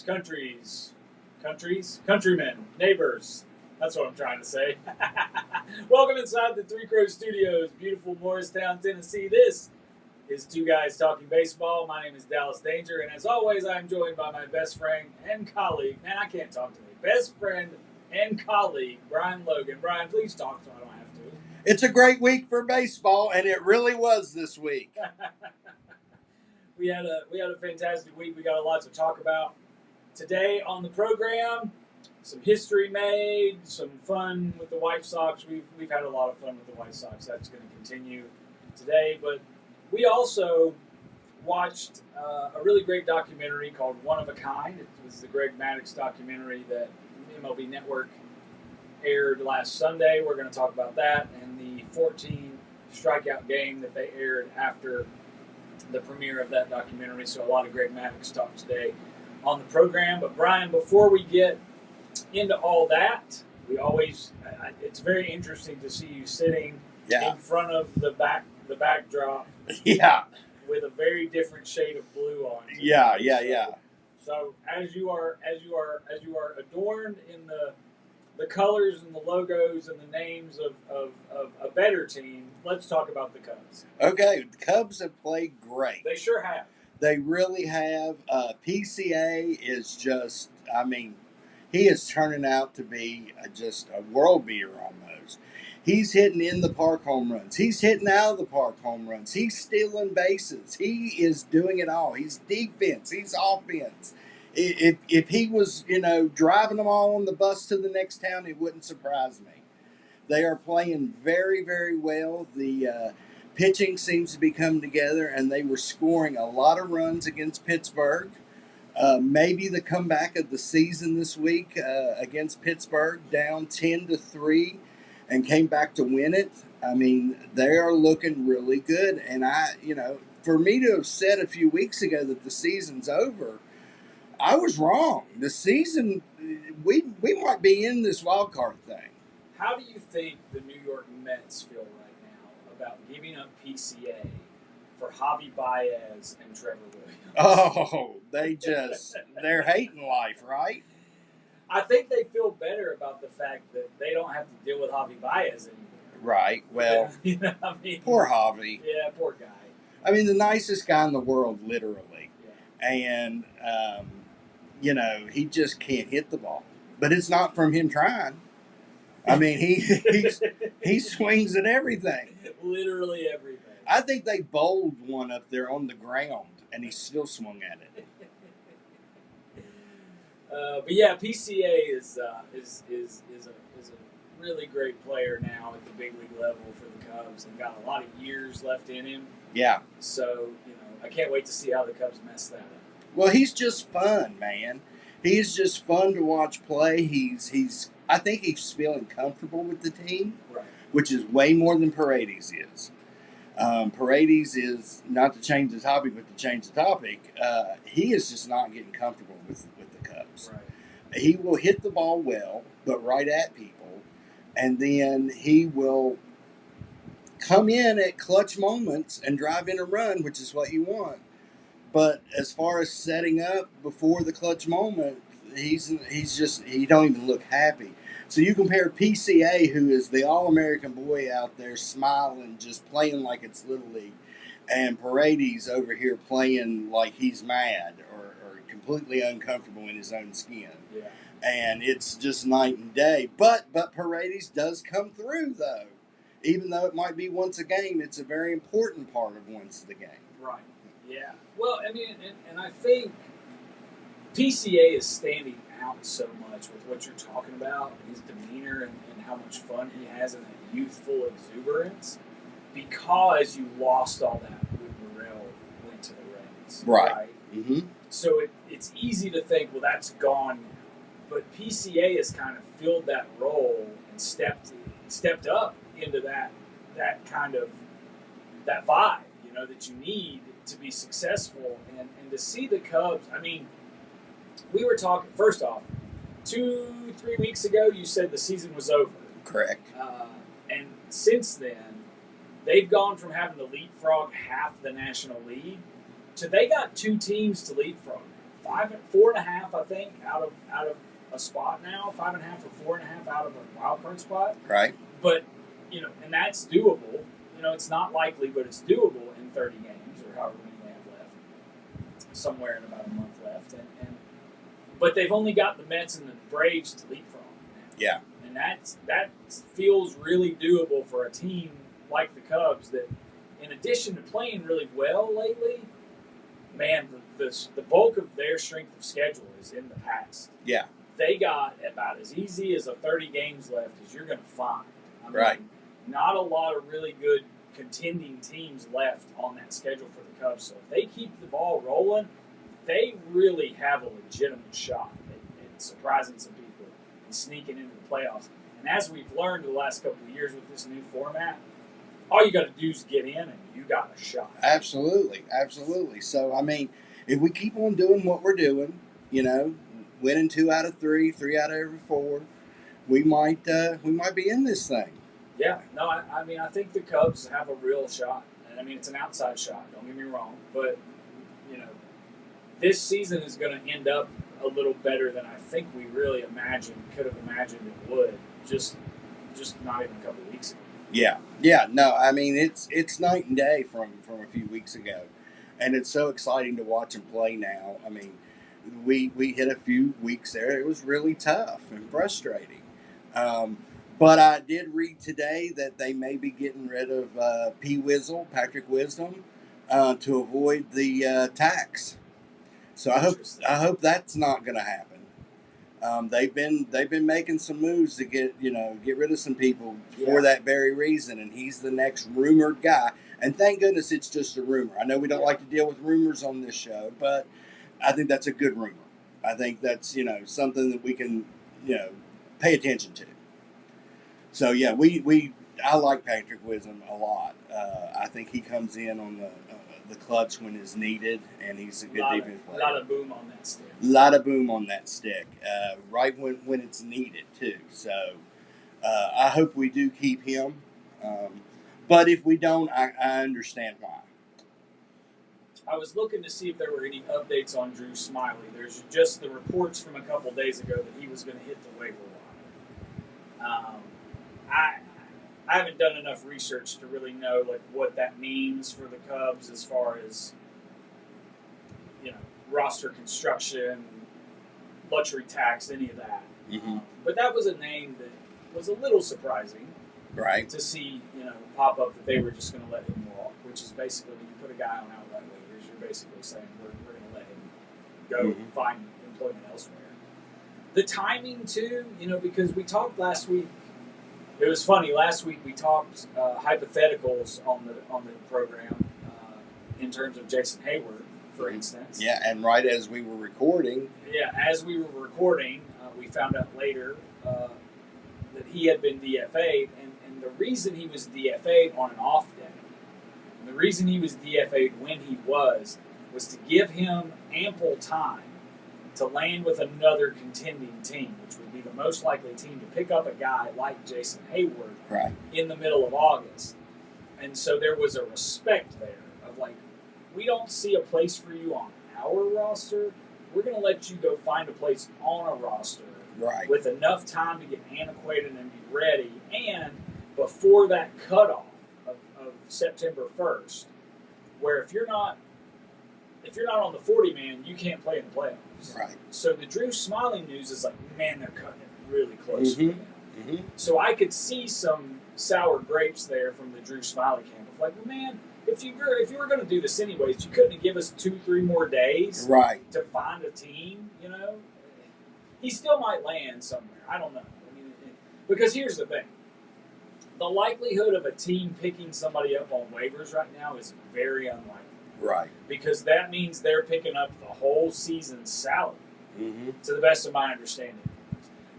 countrymen, neighbors. That's what I'm trying to say. Welcome inside the Three Crows Studios, beautiful Morristown, Tennessee. This is Two Guys Talking Baseball. My name is Dallas Danger, and as always, I'm joined by my best friend and colleague. Man, I can't talk today. Best friend and colleague, Brian Logan. Brian, please talk so I don't have to. It's a great week for baseball, and it really was this week. We had a fantastic week. We got a lot to talk about today on the program. Some history made, some fun with the White Sox. We've had a lot of fun with the White Sox. That's going to continue today. But we also watched a really great documentary called One of a Kind. It was the Greg Maddux documentary that MLB Network aired last Sunday. We're going to talk about that and the 14 strikeout game that they aired after the premiere of that documentary. So a lot of Greg Maddux talk today on the program. But Brian, before we get into all that, it's very interesting to see you sitting in front of the backdrop with a very different shade of blue on. So as you are adorned in the colors and the logos and the names of a better team, let's talk about the Cubs. Okay, the Cubs have played great. They sure have. They really have. PCA is just, he is turning out to be just a world beater almost. He's hitting in the park home runs. He's hitting out of the park home runs. He's stealing bases. He is doing it all. He's defense. He's offense. If he was, driving them all on the bus to the next town, it wouldn't surprise me. They are playing very, very well. The pitching seems to be coming together, and they were scoring a lot of runs against Pittsburgh. Maybe the comeback of the season this week against Pittsburgh, down 10-3, and came back to win it. They are looking really good. And for me to have said a few weeks ago that the season's over, I was wrong. The season, we might be in this wildcard thing. How do you think the New York Mets feel right now about giving up PCA for Javi Baez and Trevor Williams? Oh, they're hating life, right? I think they feel better about the fact that they don't have to deal with Javi Baez anymore. Right. Well, poor Javi. Yeah, poor guy. The nicest guy in the world, literally. Yeah. And, he just can't hit the ball. But it's not from him trying. He swings at everything. Literally everything. I think they bowled one up there on the ground, and he still swung at it. But yeah, PCA is a really great player now at the big league level for the Cubs, and got a lot of years left in him. Yeah. So I can't wait to see how the Cubs mess that up. Well, he's just fun, man. He's just fun to watch play. I think he's feeling comfortable with the team, right, which is way more than Paredes is. Paredes is, not to change the topic, but to change the topic, he is just not getting comfortable with the Cubs. Right. He will hit the ball well, but right at people, and then he will come in at clutch moments and drive in a run, which is what you want. But as far as setting up before the clutch moment, he don't even look happy. So you compare PCA, who is the All-American boy out there smiling, just playing like it's Little League, and Paredes over here playing like he's mad or completely uncomfortable in his own skin. Yeah. And it's just night and day. But Paredes does come through, though. Even though it might be once a game, it's a very important part of once the game. Right. Yeah. Well, and I think PCA is standing out so much with what you're talking about, his demeanor and how much fun he has and that youthful exuberance, because you lost all that when Morell went to the Reds. Right. Mm-hmm. So it's easy to think, well, that's gone. But PCA has kind of filled that role and stepped up into that kind of that vibe, that you need to be successful. And to see the Cubs, we were talking, first off, 2-3 weeks ago, you said the season was over. Correct. And since then, they've gone from having to leapfrog half the National League to they got 2 teams to leapfrog. 4.5, I think, out of a spot now. 5.5 or 4.5 out of a wild card spot. Right. But and that's doable. It's not likely, but it's doable in 30 games or however many they have left. Somewhere in about a month left, but they've only got the Mets and the Braves to leapfrog now. Yeah. And that feels really doable for a team like the Cubs that, in addition to playing really well lately, man, the bulk of their strength of schedule is in the past. Yeah. They got about as easy as a 30 games left as you're going to find. Right. Not a lot of really good contending teams left on that schedule for the Cubs. So if they keep the ball rolling, they really have a legitimate shot at surprising some people and sneaking into the playoffs. And as we've learned the last couple of years with this new format, all you got to do is get in and you got a shot. Absolutely. Absolutely. So, I mean, if we keep on doing what we're doing, winning 2 out of 3, 3 out of every 4, we might be in this thing. Yeah, no, I mean, I think the Cubs have a real shot. And I mean, it's an outside shot, don't get me wrong. But, this season is going to end up a little better than I think we really could have imagined it would, just not even a couple of weeks ago. Yeah. No, I mean, it's night and day from a few weeks ago. And it's so exciting to watch them play now. I mean, we hit a few weeks there. It was really tough and frustrating. But I did read today that they may be getting rid of Patrick Wisdom, to avoid the tax. So I hope that's not going to happen. They've been making some moves to get rid of some people for that very reason, and he's the next rumored guy. And thank goodness it's just a rumor. I know we don't like to deal with rumors on this show, but I think that's a good rumor. I think that's something that we can pay attention to. So yeah, I like Patrick Wisdom a lot. I think he comes in on the clutch when it's needed, and he's a good defense player. A lot of boom on that stick. Right when it's needed too. So I hope we do keep him. But if we don't, I understand why. I was looking to see if there were any updates on Drew Smiley. There's just the reports from a couple days ago that he was going to hit the waiver wire. I haven't done enough research to really know what that means for the Cubs as far as roster construction, luxury tax, any of that. Mm-hmm. But that was a name that was a little surprising, right? To see pop up that they were just going to let him walk, which is basically when you put a guy on outright waivers, you're basically saying we're going to let him go find employment elsewhere. The timing too, because we talked last week. It was funny. Last week we talked hypotheticals on the program in terms of Jason Hayward, for instance. Yeah, and right as we were recording. Yeah, as we were recording, we found out later that he had been DFA'd, and the reason he was DFA'd on an off day, and the reason he was DFA'd when he was to give him ample time to land with another contending team, which would be the most likely team to pick up a guy like Jason Hayward in the middle of August. And so there was a respect there of we don't see a place for you on our roster. We're going to let you go find a place on a roster with enough time to get antiquated and be ready, and before that cutoff of September 1st, where if you're not on the 40-man, you can't play in the playoffs. Right. So the Drew Smiley news is man, they're cutting it really close for him. Mm-hmm. So I could see some sour grapes there from the Drew Smiley camp of well, man, if you were going to do this anyways, you couldn't give us 2-3 more days to find a team. He still might land somewhere. I don't know. Because here's the thing: the likelihood of a team picking somebody up on waivers right now is very unlikely. Right. Because that means they're picking up the whole season's salary, to the best of my understanding.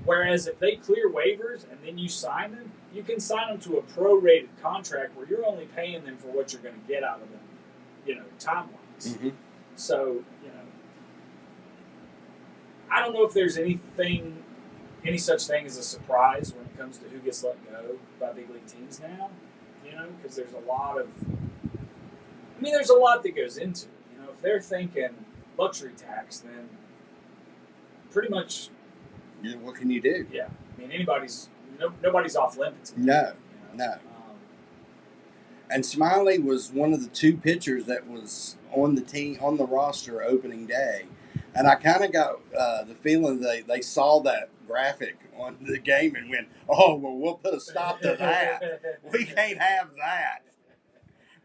Whereas if they clear waivers and then you sign them, you can sign them to a prorated contract where you're only paying them for what you're going to get out of them, time-wise. Mm-hmm. So, I don't know if there's any such thing as a surprise when it comes to who gets let go by big league teams now, because there's a lot that goes into it. If they're thinking, luxury tax, then pretty much. Yeah, what can you do? Yeah, I mean nobody's off limits. No, no. And Smiley was one of the two pitchers that was on the team on the roster opening day, and I kind of got the feeling they saw that graphic on the game and went, "Oh well, we'll put a stop to that. We can't have that.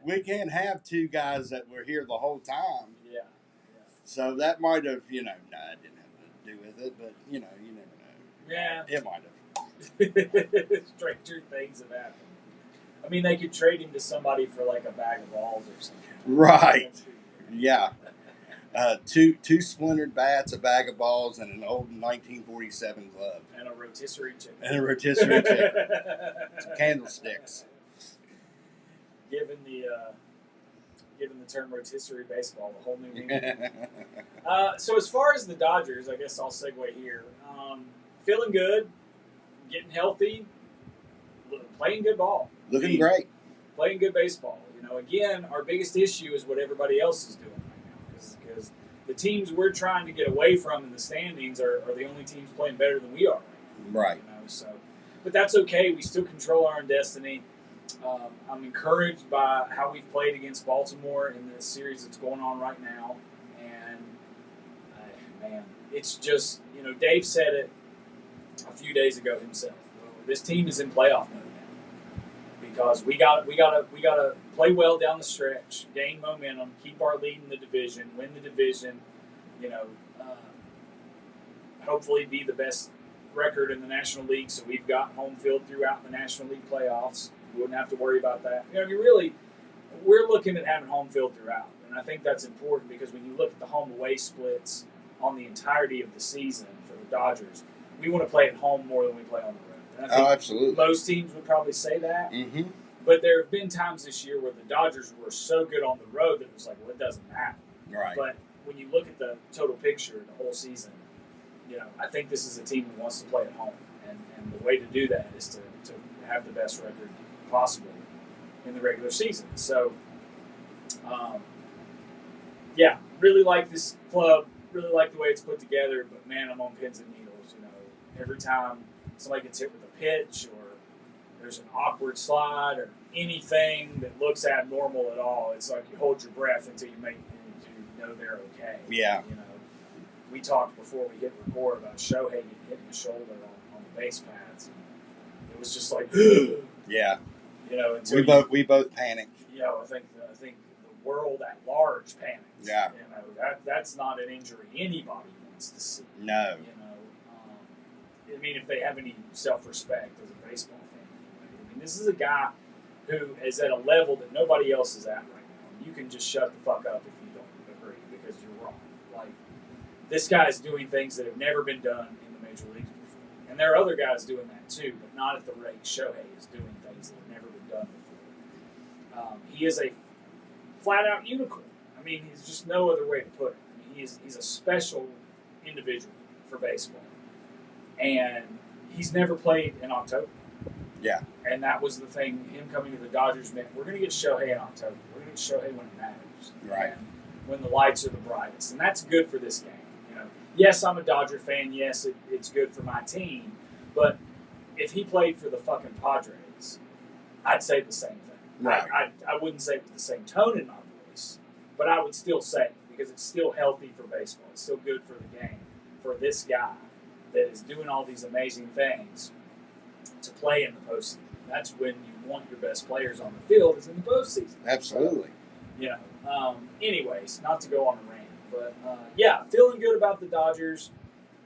We can't have two guys that were here the whole time." Yeah. So that might have, it didn't have to do with it, but you never know. Yeah, it might have. Stranger things have happened. I mean, they could trade him to somebody for like a bag of balls or something. Right. Yeah. Two splintered bats, a bag of balls, and an old 1947 glove. And a rotisserie chicken. Some candlesticks. Given the term rotisserie baseball a whole new meaning. So as far as the Dodgers, I guess I'll segue here. Feeling good, getting healthy, playing good ball. Looking great. Playing good baseball. Again, our biggest issue is what everybody else is doing right now. Because the teams we're trying to get away from in the standings are the only teams playing better than we are right now. Right. But that's okay. We still control our own destiny. I'm encouraged by how we've played against Baltimore in this series that's going on right now. And, man, it's just, Dave said it a few days ago himself. This team is in playoff mode now because we got to play well down the stretch, gain momentum, keep our lead in the division, win the division, hopefully be the best record in the National League, so we've got home field throughout the National League playoffs. We wouldn't have to worry about that. We're looking at having home field throughout, and I think that's important because when you look at the home-away splits on the entirety of the season for the Dodgers, we want to play at home more than we play on the road. And I think absolutely. Most teams would probably say that. Mm-hmm. But there have been times this year where the Dodgers were so good on the road that it was like, well, it doesn't matter. Right. But when you look at the total picture, the whole season, I think this is a team that wants to play at home. And the way to do that is to have the best record possible in the regular season. So, really like this club, really like the way it's put together, but man, I'm on pins and needles. Every time somebody gets hit with a pitch or there's an awkward slide or anything that looks abnormal at all, it's like you hold your breath until you know they're okay. Yeah. We talked before we hit record about Shohei getting hit in the shoulder on the base paths. And it was just like, yeah. We both panicked. I think the world at large panicked. Yeah. That's not an injury anybody wants to see. No. If they have any self-respect as a baseball fan. This is a guy who is at a level that nobody else is at right now. You can just shut the fuck up if you don't agree because you're wrong. This guy's doing things that have never been done in the major leagues before. And there are other guys doing that too, but not at the rate Shohei is doing things that have never been done before. He is a flat-out unicorn. He's just no other way to put it. He's a special individual for baseball. And he's never played in October. Yeah. And that was the thing, him coming to the Dodgers meant we're going to get Shohei in October. We're going to get Shohei when it matters. Right. And when the lights are the brightest. And that's good for this game. Yes, I'm a Dodger fan. Yes, it's good for my team. But if he played for the fucking Padres, I'd say the same thing. Right. I wouldn't say it with the same tone in my voice, but I would still say it because it's still healthy for baseball. It's still good for the game. For this guy that is doing all these amazing things to play in the postseason. That's when you want your best players on the field is in the postseason. Absolutely. Anyways, not to go on a rant, but feeling good about the Dodgers.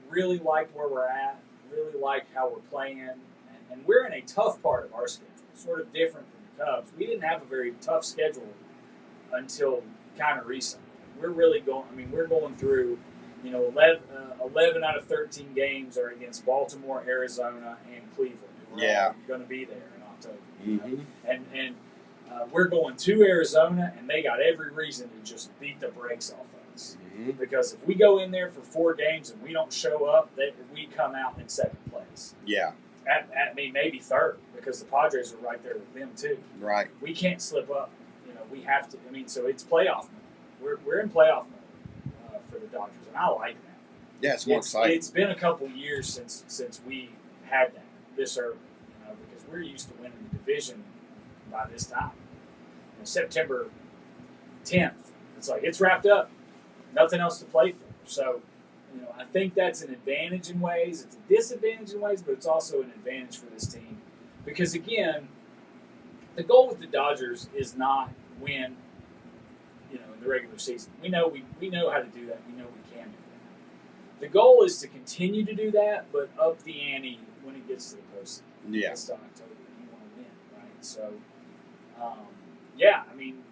Really like where we're at. Really like how we're playing. And we're in a tough part of our schedule. Sort of different from the Cubs. We didn't have a very tough schedule until kind of recently. We're really going, we're going through, 11 out of 13 games are against Baltimore, Arizona, and Cleveland. We're going to be there in October. Mm-hmm. And we're going to Arizona, and they got every reason to just beat the brakes off of us. Mm-hmm. Because if we go in there for 4 games and we don't show up, we come out in second place. Yeah. Maybe third, because the Padres are right there with them too. Right. We can't slip up. We have to. So it's playoff mode. We're in playoff mode for Dodgers, and I like that. Yeah, it's more exciting. It's been a couple years since we had that this early, because we're used to winning the division by this time. September 10th, it's like it's wrapped up, nothing else to play for. So, I think that's an advantage in ways. It's a disadvantage in ways, but it's also an advantage for this team because again, the goal with the Dodgers is not win, in the regular season. We know how to do that. We know we can do that. The goal is to continue to do that, but up the ante when it gets to the postseason. Yeah. It's to October. You want to win, right? So, yeah. I mean,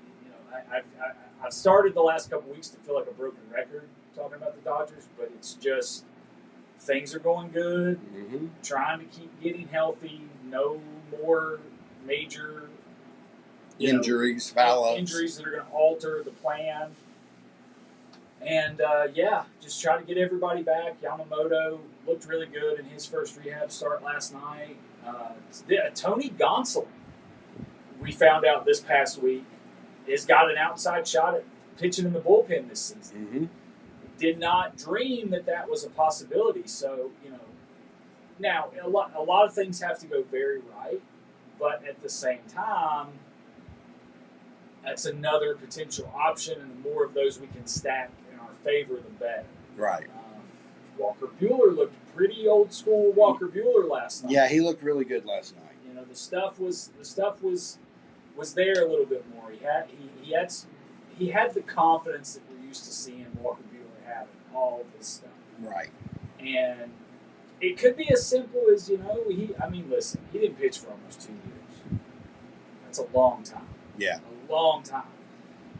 I've started the last couple weeks to feel like a broken record talking about the Dodgers, but it's just things are going good. Mm-hmm. Trying to keep getting healthy. No more major injuries, foul-ups. Injuries that are going to alter the plan. And, just try to get everybody back. Yamamoto looked really good in his first rehab start last night. Tony Gonsolin, we found out this past week, has got an outside shot at pitching in the bullpen this season. Mm-hmm. Did not dream that was a possibility. So, now a lot of things have to go very right, but at the same time, that's another potential option, and the more of those we can stack in our favor, the better. Right. Walker Buehler looked pretty old school. Walker Buehler last night. Yeah, he looked really good last night. The stuff was there a little bit more. He had the confidence that we're used to seeing Walker Buehler having all this stuff. Right. And it could be as simple as listen, he didn't pitch for almost 2 years. That's a long time. Yeah. A long time.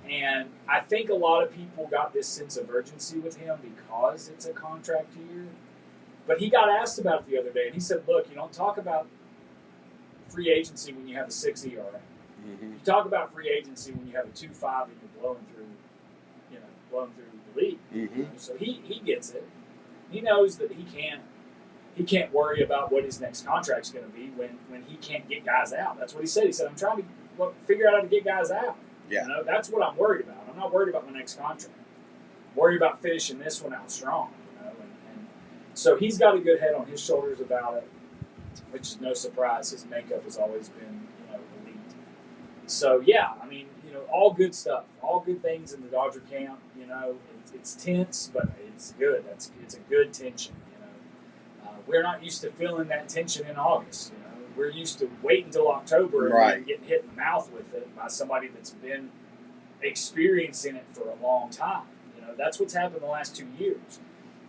And I think a lot of people got this sense of urgency with him because it's a contract year. But he got asked about it the other day, and he said, look, you don't talk about free agency when you have a 6 ERA. Mm-hmm. You talk about free agency when you have a 2.5 and you're blowing through the league. Mm-hmm. So he gets it. He knows that he can't worry about what his next contract's going to be when he can't get guys out. That's what he said. He said, I'm trying to figure out how to get guys out. Yeah. That's what I'm worried about. I'm not worried about my next contract. I'm worried about finishing this one out strong. And so he's got a good head on his shoulders about it, which is no surprise. His makeup has always been elite. So yeah, all good stuff, all good things in the Dodger camp. It's tense, but it's good. It's a good tension. We're not used to feeling that tension in August. We're used to wait until October and right. then getting hit in the mouth with it by somebody that's been experiencing it for a long time. That's what's happened the last 2 years.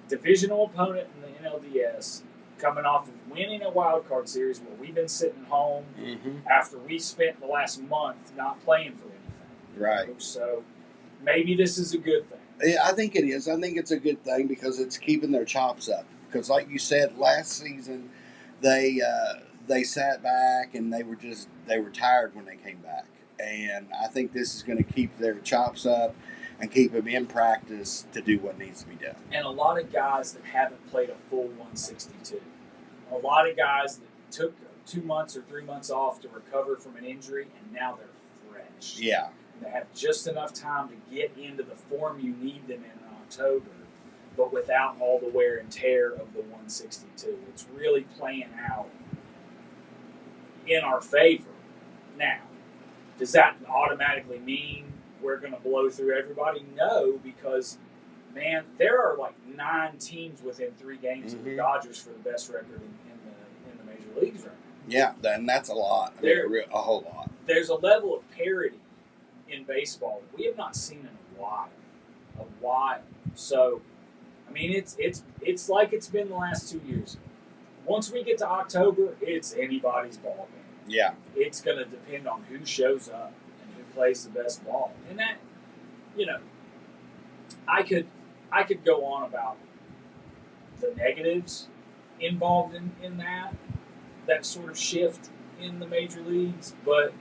Divisional opponent in the NLDS coming off of winning a wildcard series where we've been sitting home mm-hmm. after we spent the last month not playing for anything. Right. So maybe this is a good thing. Yeah, I think it is. I think it's a good thing because it's keeping their chops up. Because like you said, last season they sat back and they were tired when they came back. And I think this is going to keep their chops up and keep them in practice to do what needs to be done. And a lot of guys that haven't played a full 162. A lot of guys that took 2 months or 3 months off to recover from an injury, and now they're fresh. Yeah. And they have just enough time to get into the form you need them in October, but without all the wear and tear of the 162. It's really playing out in our favor. Now, does that automatically mean we're going to blow through everybody? No, because, man, there are like 9 teams within 3 games of the Dodgers for the best record in the major leagues right now. Yeah, and that's a lot. A whole lot. There's a level of parity in baseball that we have not seen in a while. So, it's like it's been the last 2 years. Once we get to October, it's anybody's ball game. Yeah. It's going to depend on who shows up and who plays the best ball. And that, I could go on about the negatives involved in that sort of shift in the major leagues. But,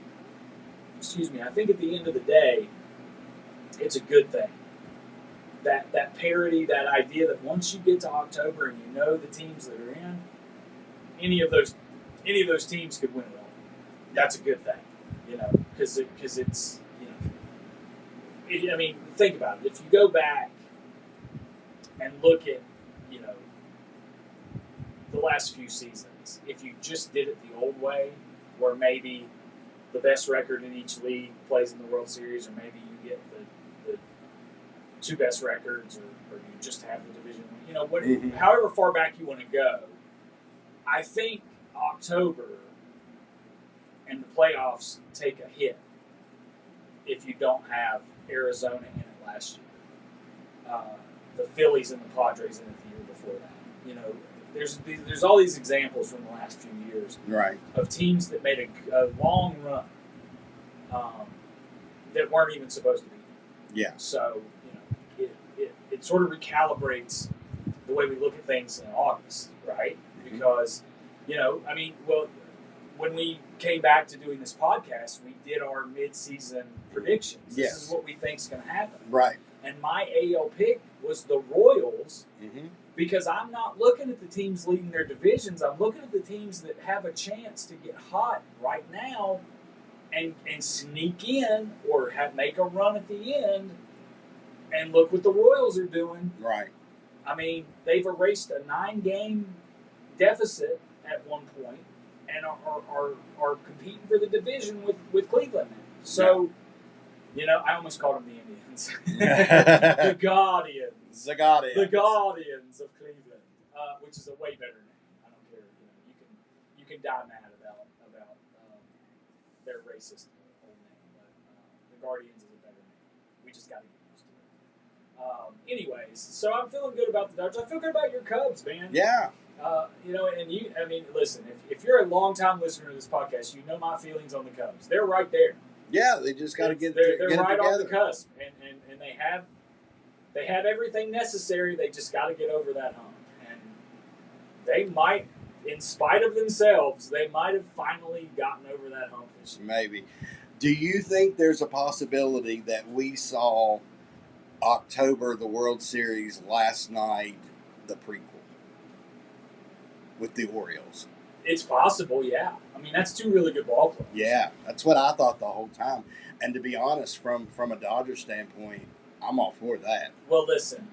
I think at the end of the day, it's a good thing. That parity, that idea that once you get to October and you know the teams that are in, any of those teams could win it all. That's a good thing, because it's, think about it. If you go back and look at, you know, the last few seasons, if you just did it the old way, where maybe the best record in each league plays in the World Series, or maybe you get the two best records, or you just have the division, you know, however far back you want to go, I think October and the playoffs take a hit if you don't have Arizona in it last year. The Phillies and the Padres in it the year before that. You know, there's all these examples from the last few years, right, of teams that made a long run that weren't even supposed to be. Yeah. So, you know, it sort of recalibrates the way we look at things in August, right? Mm-hmm. Because, you know, I mean, well, when we came back to doing this podcast, we did our mid-season predictions. Yes. This is what we think is going to happen. Right. And my AL pick was the Royals, mm-hmm. because I'm not looking at the teams leading their divisions. I'm looking at the teams that have a chance to get hot right now and sneak in or make a run at the end. And look what the Royals are doing. Right. I mean, they've erased a 9-game deficit at one point and are competing for the division with Cleveland now. So, you know, I almost called them the Indians. The Guardians. The Guardians. The Guardians of Cleveland, which is a way better name. I don't care. You know, you can die mad about their racist old name, but the Guardians is a better name. We just got to get used to it. Anyways, so I'm feeling good about the Dodgers. I feel good about your Cubs, man. Yeah. You know, and I mean, listen, if you're a long-time listener to this podcast, you know my feelings on the Cubs. They're right there. Yeah, they just got to get They're get right it together. on the cusp, and they have everything necessary. They just got to get over that hump, and they might, in spite of themselves, they might have finally gotten over that hump this year. Maybe. Do you think there's a possibility that we saw October, the World Series last night, the prequel with the Orioles? It's possible, yeah. I mean, that's two really good ball players. Yeah, that's what I thought the whole time. And to be honest, from a Dodger standpoint, I'm all for that. Well, listen,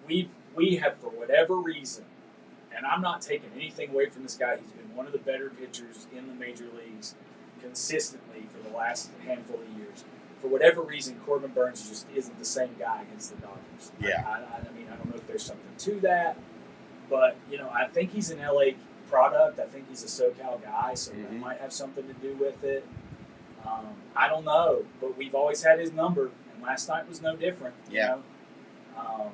we have, for whatever reason, and I'm not taking anything away from this guy. He's been one of the better pitchers in the major leagues consistently for the last handful of years. For whatever reason, Corbin Burnes just isn't the same guy against the Dodgers. Yeah. I mean, I don't know if there's something to that, but, you know, I think he's an L.A. product. I think he's a SoCal guy, so that might have something to do with it. I don't know, but we've always had his number, and last night was no different. Yeah. You know?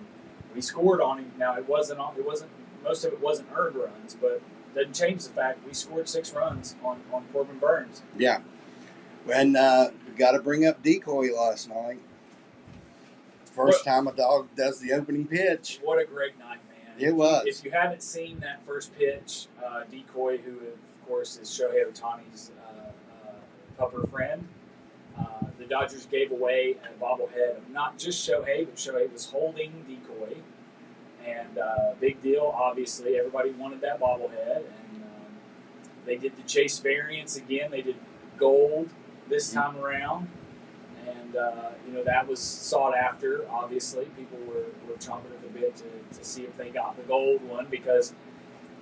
We scored on him. Now, most of it wasn't earned runs, but it doesn't change the fact we scored 6 runs on Corbin Burnes. Yeah. And we got to bring up Decoy last night. First time a dog does the opening pitch. What a great night, man. It was. If you haven't seen that first pitch, Decoy, who of course is Shohei Ohtani's pupper friend, the Dodgers gave away a bobblehead of not just Shohei, but Shohei was holding Decoy. And big deal, obviously. Everybody wanted that bobblehead. And they did the chase variants again. They did gold this time around. And, you know, that was sought after, obviously. People were chomping at the bit to see if they got the gold one, because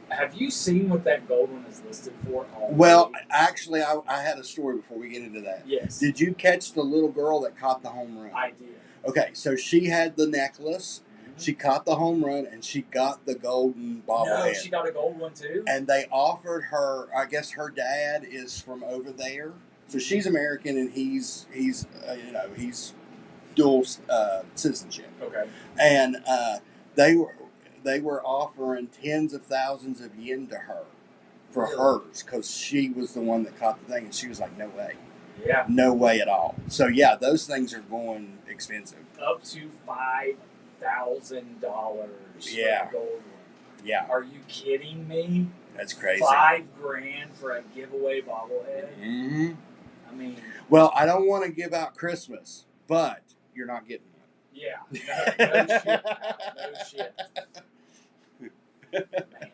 have you seen what that gold one is listed for already? Well, actually, I had a story before we get into that. Yes. Did you catch the little girl that caught the home run? I did. Okay, so she had the necklace. Mm-hmm. She caught the home run, and she got the golden bobblehead. No, she got a gold one, too? And they offered her, I guess her dad is from over there. So she's American, and he's dual citizenship. Okay. And they were offering tens of thousands of yen to her for hers, because she was the one that caught the thing, and she was like, no way. Yeah. No way at all. So yeah, those things are going expensive. Up to $5,000 Yeah. for the gold one. Yeah. Are you kidding me? That's crazy. $5,000 for a giveaway bobblehead? Mm-hmm. I mean, well, I don't want to give out Christmas, but you're not getting one. Yeah. No shit. No shit. Man.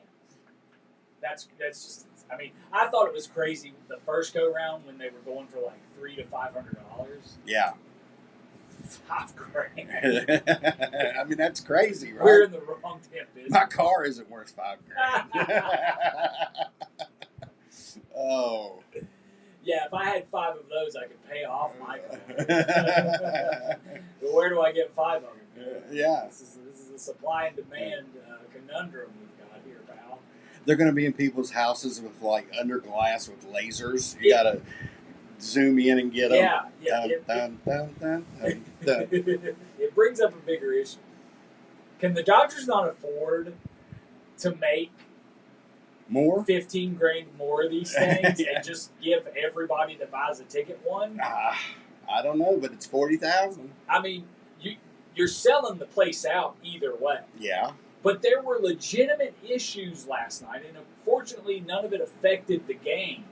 That's just, I mean, I thought it was crazy the first go round when they were going for like $300 to $500. Yeah. $5,000. I mean, that's crazy, right? We're in the wrong damn business. My car isn't worth $5,000. Oh. Yeah, if I had 5 of those, I could pay off my car. But where do I get 5 of them? Yeah. This is a supply and demand conundrum we've got here, pal. They're going to be in people's houses with like under glass with lasers. You got to zoom in and get them. Yeah. It brings up a bigger issue. Can the Dodgers not afford to make more $15,000 more of these things and just give everybody that buys a ticket one? I don't know, but it's 40,000. I mean, you're selling the place out either way. Yeah. But there were legitimate issues last night, and unfortunately, none of it affected the game.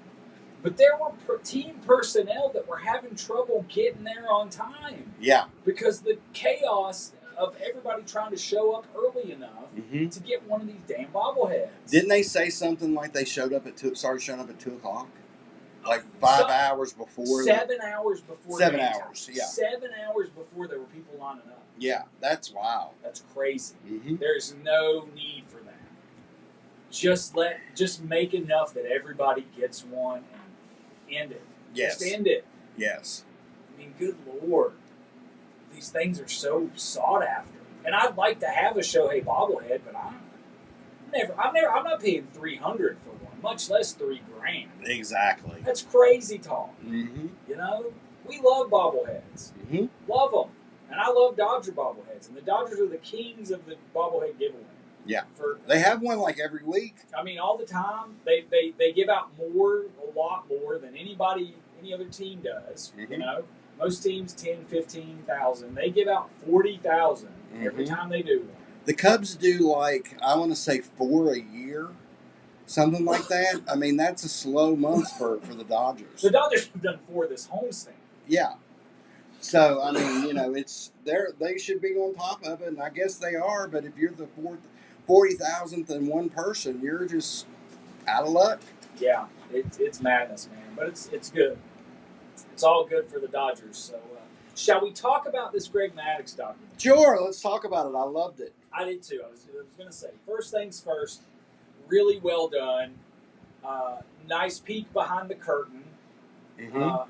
But there were team personnel that were having trouble getting there on time. Yeah. Because the chaos of everybody trying to show up early enough to get one of these damn bobbleheads. Didn't they say something like they started showing up at 2 o'clock? Like 5 hours before? 7 hours before. 7 hours, yeah. 7 hours before there were people lining up. Yeah, that's wild. That's crazy. Mm-hmm. There's no need for that. Just make enough that everybody gets one and end it. Yes. Just end it. Yes. I mean, good Lord. These things are so sought after. And I'd like to have a Shohei bobblehead, but I'm not paying $300 for one, much less $3,000. Exactly. That's crazy talk. Mm-hmm. You know, we love bobbleheads. Mm-hmm. Love them. And I love Dodger bobbleheads. And the Dodgers are the kings of the bobblehead giveaway. Yeah. They have one like every week. I mean, all the time. They give out a lot more than any other team does. Mm-hmm. You know, most teams 10, 15,000. They give out 40,000 every time they do one. The Cubs do like, I want to say 4 a year, something like that. I mean, that's a slow month for the Dodgers. The Dodgers have done 4 this homestand. Yeah. So, I mean, you know, they should be on top of it, and I guess they are, but if you're the 40,000th and one person, you're just out of luck. Yeah, it's madness, man. But it's good. It's all good for the Dodgers. So, shall we talk about this Greg Maddux document? Sure, let's talk about it. I loved it. I did too. I was going to say, first things first, really well done. Nice peek behind the curtain of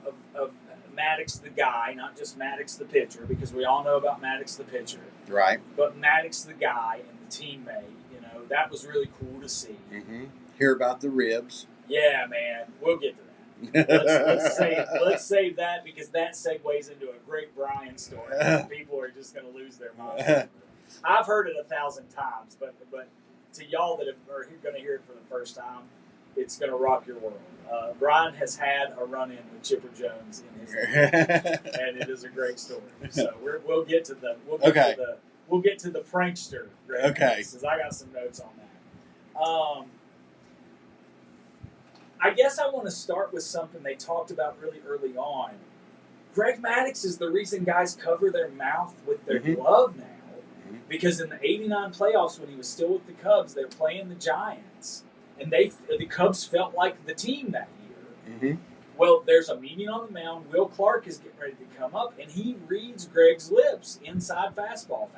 Maddux the guy, not just Maddux the pitcher, because we all know about Maddux the pitcher. Right. But Maddux the guy and the teammate, you know, that was really cool to see. Mm-hmm. Hear about the ribs. Yeah, man. We'll get to that. Let's save that, because that segues into a great Brian story. People are just going to lose their minds. I've heard it 1,000 times, but to y'all that are going to hear it for the first time, it's going to rock your world. Brian has had a run-in with Chipper Jones in his life, and it is a great story. So we'll get to the prankster. Okay, because I got some notes on that. I guess I want to start with something they talked about really early on. Greg Maddux is the reason guys cover their mouth with their glove now. Because in the '89 playoffs, when he was still with the Cubs, they were playing the Giants. And the Cubs felt like the team that year. Mm-hmm. Well, there's a meeting on the mound. Will Clark is getting ready to come up, and he reads Greg's lips. Inside fastball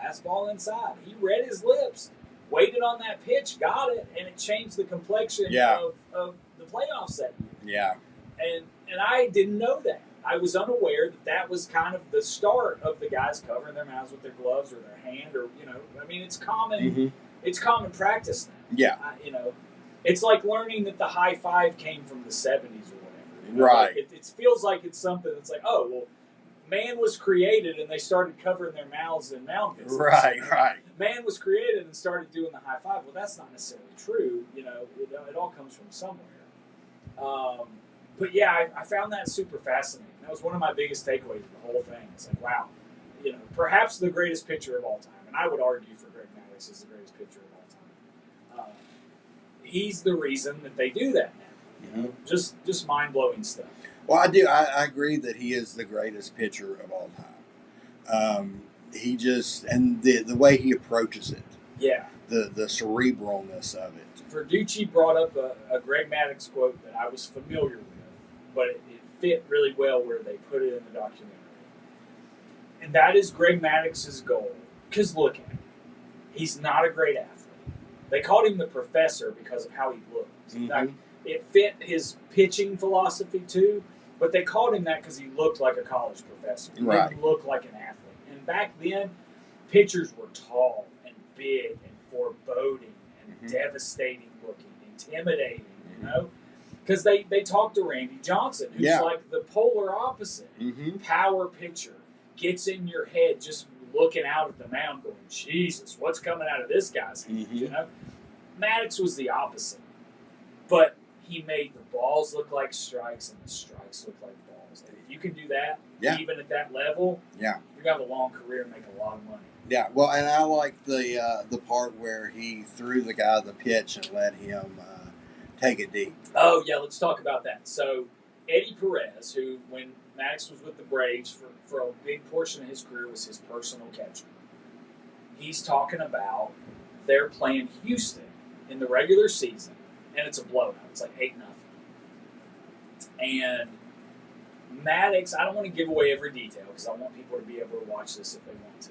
inside. He read his lips, waited on that pitch, got it, and it changed the complexion of the playoffs that year. Yeah. And I didn't know that. I was unaware that was kind of the start of the guys covering their mouths with their gloves or their hand, or, you know, I mean, it's common. It's common practice now. Yeah. You know, it's like learning that the high five came from the '70s or whatever. You know? Right. Like it feels like it's something that's like, oh, well, man was created and they started covering their mouths in mound visits. Right. Man was created and started doing the high five. Well, that's not necessarily true. You know, it all comes from somewhere. But yeah, I found that super fascinating. That was one of my biggest takeaways of the whole thing. It's like, wow, you know, perhaps the greatest pitcher of all time, and I would argue for Greg Maddux is the greatest pitcher of all time. He's the reason that they do that now. You know, just mind blowing stuff. Well, I do. I agree that he is the greatest pitcher of all time. He just, and the way he approaches it. Yeah. The cerebralness of it. Verducci brought up a Greg Maddux quote that I was familiar with, but it fit really well where they put it in the documentary. And that is Greg Maddox's goal. Because look at him. He's not a great athlete. They called him the professor because of how he looked. Mm-hmm. Like, it fit his pitching philosophy too, but they called him that because he looked like a college professor. He didn't look like an athlete. And back then, pitchers were tall and big and foreboding and devastating looking, intimidating, you know? Because they talked to Randy Johnson, who's like the polar opposite. Power pitcher, gets in your head just looking out at the mound going, Jesus, what's coming out of this guy's hand, you know? Maddox was the opposite. But he made the balls look like strikes and the strikes look like balls. And if you can do that, even at that level, you're going to have a long career and make a lot of money. Yeah, well, and I like the part where he threw the guy the pitch and let him take it deep. Oh, yeah, let's talk about that. So, Eddie Paredes, who, when Maddox was with the Braves for a big portion of his career, was his personal catcher. He's talking about they're playing Houston in the regular season, and it's a blowout. It's like 8-0. And Maddox, I don't want to give away every detail because I want people to be able to watch this if they want to.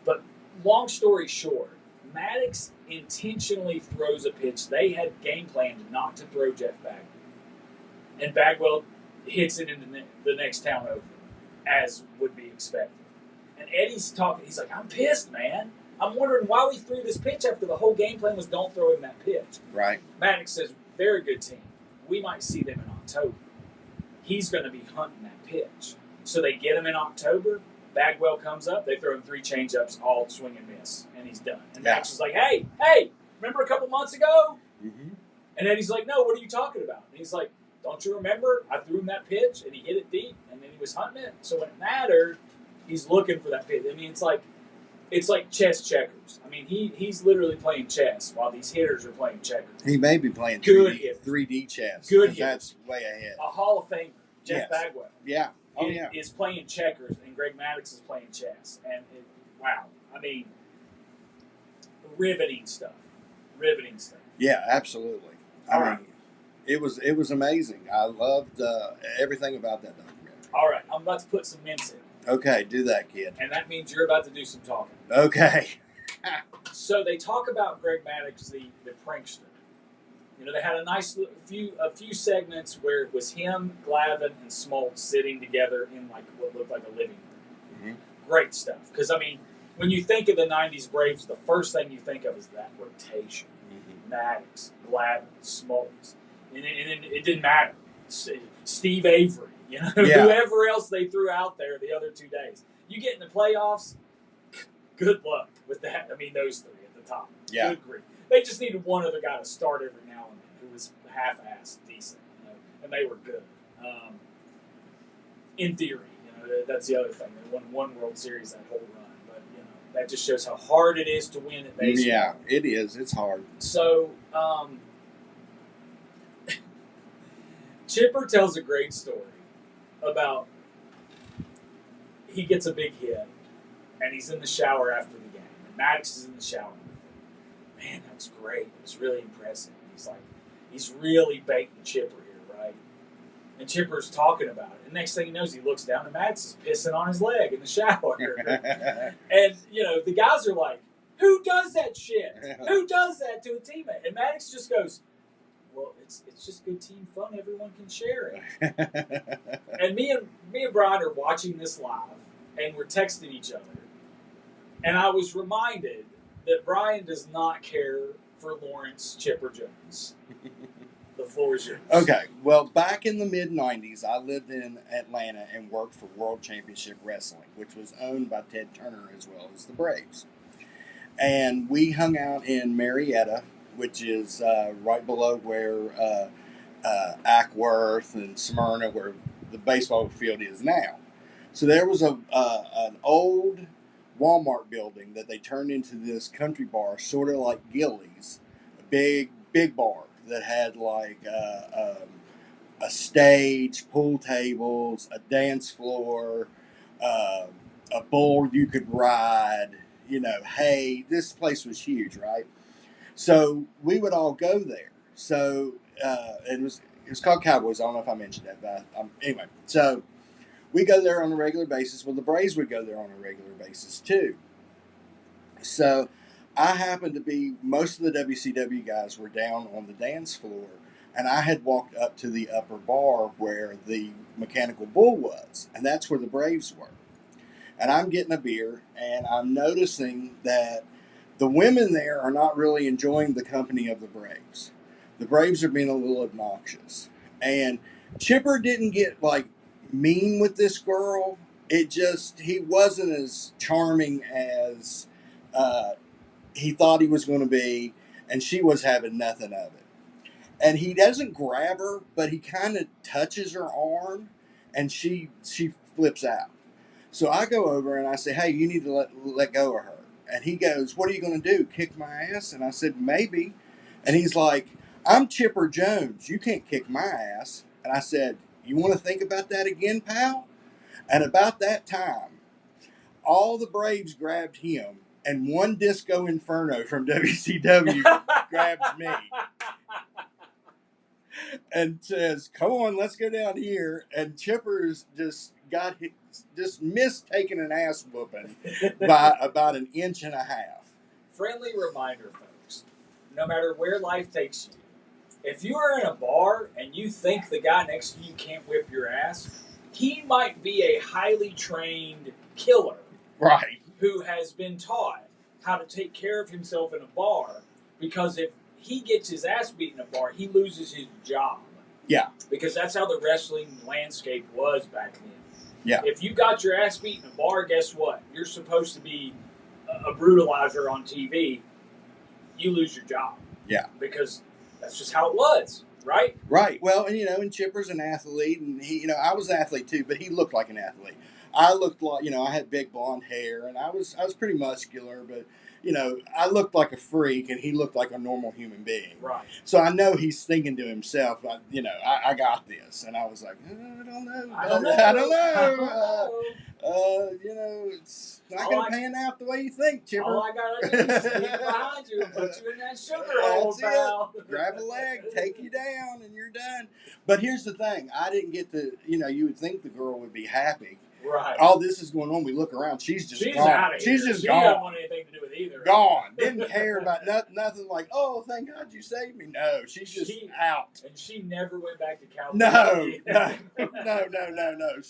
But long story short, Maddox intentionally throws a pitch they had game planned not to throw Jeff Bagwell. And Bagwell hits it into the next town over, as would be expected. And Eddie's talking. He's like, I'm pissed, man. I'm wondering why we threw this pitch after the whole game plan was don't throw him that pitch. Right. Maddox says, very good team. We might see them in October. He's going to be hunting that pitch. So they get him in October. Bagwell comes up. They throw him 3 changeups, all swing and miss, and he's done. And Maddox is like, hey, remember a couple months ago? And Eddie's like, no, what are you talking about? And he's like, don't you remember? I threw him that pitch, and he hit it deep, and then he was hunting it. So when it mattered, he's looking for that pitch. I mean, it's like chess checkers. I mean, he's literally playing chess while these hitters are playing checkers. He may be playing Good 3D chess. Good hitter. That's way ahead. A Hall of Famer, Jeff Bagwell. Yeah. Oh, is playing checkers, and Greg Maddox is playing chess. And, wow. I mean, riveting stuff. Yeah, absolutely. I mean, it was amazing. I loved everything about that documentary. All right, I'm about to put some mints in. Okay, do that, kid. And that means you're about to do some talking. Okay. So they talk about Greg Maddox, the prankster. You know, they had a few segments where it was him, Glavine, and Smoltz sitting together in like what looked like a living room. Great stuff. Because, I mean, when you think of the 90s Braves, the first thing you think of is that rotation. Maddox, Glavine, Smoltz. And it didn't matter. Steve Avery, you know, whoever else they threw out there the other 2 days. You get in the playoffs, good luck with that. I mean, those 3 at the top. Yeah. Good grief. They just needed one other guy to start every now and then who was half-assed decent, you know, and they were good. In theory, you know, that's the other thing. They won 1 World Series that whole run, but you know that just shows how hard it is to win at baseball. Yeah, it is. It's hard. So, Chipper tells a great story about he gets a big hit, and he's in the shower after the game, and Maddox is in the shower. Man, that was great. It was really impressive. He's really baiting Chipper here, right? And Chipper's talking about it. And next thing he knows, he looks down and Maddox is pissing on his leg in the shower. And, you know, the guys are like, who does that shit? Who does that to a teammate? And Maddox just goes, well, it's just good team fun. Everyone can share it. And me and Brian are watching this live, and we're texting each other. And I was reminded that Brian does not care for Lawrence Chipper Jones. The floor is yours. Okay. Well, back in the mid-'90s, I lived in Atlanta and worked for World Championship Wrestling, which was owned by Ted Turner as well as the Braves. And we hung out in Marietta, which is right below where Ackworth and Smyrna, where the baseball field is now. So there was an old Walmart building that they turned into this country bar, sort of like Gillies, a big bar that had like a stage, pool tables, a dance floor, a bull you could ride. You know, hey, this place was huge, right? So we would all go there. So it was called Cowboys. I don't know if I mentioned that, but anyway. So we go there on a regular basis. Well, the Braves would go there on a regular basis too. So I happened to be, most of the WCW guys were down on the dance floor, and I had walked up to the upper bar where the Mechanical Bull was, and that's where the Braves were. And I'm getting a beer, and I'm noticing that the women there are not really enjoying the company of the Braves. The Braves are being a little obnoxious. And Chipper didn't get, like, mean with this girl. He wasn't as charming as he thought he was going to be, and she was having nothing of it. And he doesn't grab her, but he kind of touches her arm, and she flips out. So I go over and I say, hey, you need to let go of her. And he goes, what are you going to do, kick my ass? And I said, maybe. And he's like, I'm Chipper Jones. You can't kick my ass. And I said, you want to think about that again, pal? And about that time, all the Braves grabbed him, and one Disco Inferno from WCW grabs me and says, come on, let's go down here. And Chipper's just missed taking an ass whooping by about an inch and a half. Friendly reminder, folks, no matter where life takes you, if you are in a bar and you think the guy next to you can't whip your ass, he might be a highly trained killer. Right. Who has been taught how to take care of himself in a bar, because if he gets his ass beat in a bar, he loses his job. Yeah. Because that's how the wrestling landscape was back then. Yeah. If you got your ass beat in a bar, guess what? You're supposed to be a brutalizer on TV. You lose your job. Yeah. Because that's just how it was, right? Right. Well, and Chipper's an athlete, and he, I was an athlete too, but he looked like an athlete. I looked like, I had big blonde hair, and I was pretty muscular, but, I looked like a freak, and he looked like a normal human being. Right. So I know he's thinking to himself, I got this. And I was like, I don't know. I don't know. It's not going to pan out the way you think, Chipper. All I got to do is sneak behind you and put you in that sugar hole, pal. Grab a leg, take you down, and you're done. But here's the thing. I didn't get to, you would think the girl would be happy. Right. All this is going on. We look around. She's gone. Out of here. She's just she gone. She doesn't want anything to do with either. Gone. Didn't care about nothing like, oh, thank God you saved me. No, she's just out. And she never went back to California. No.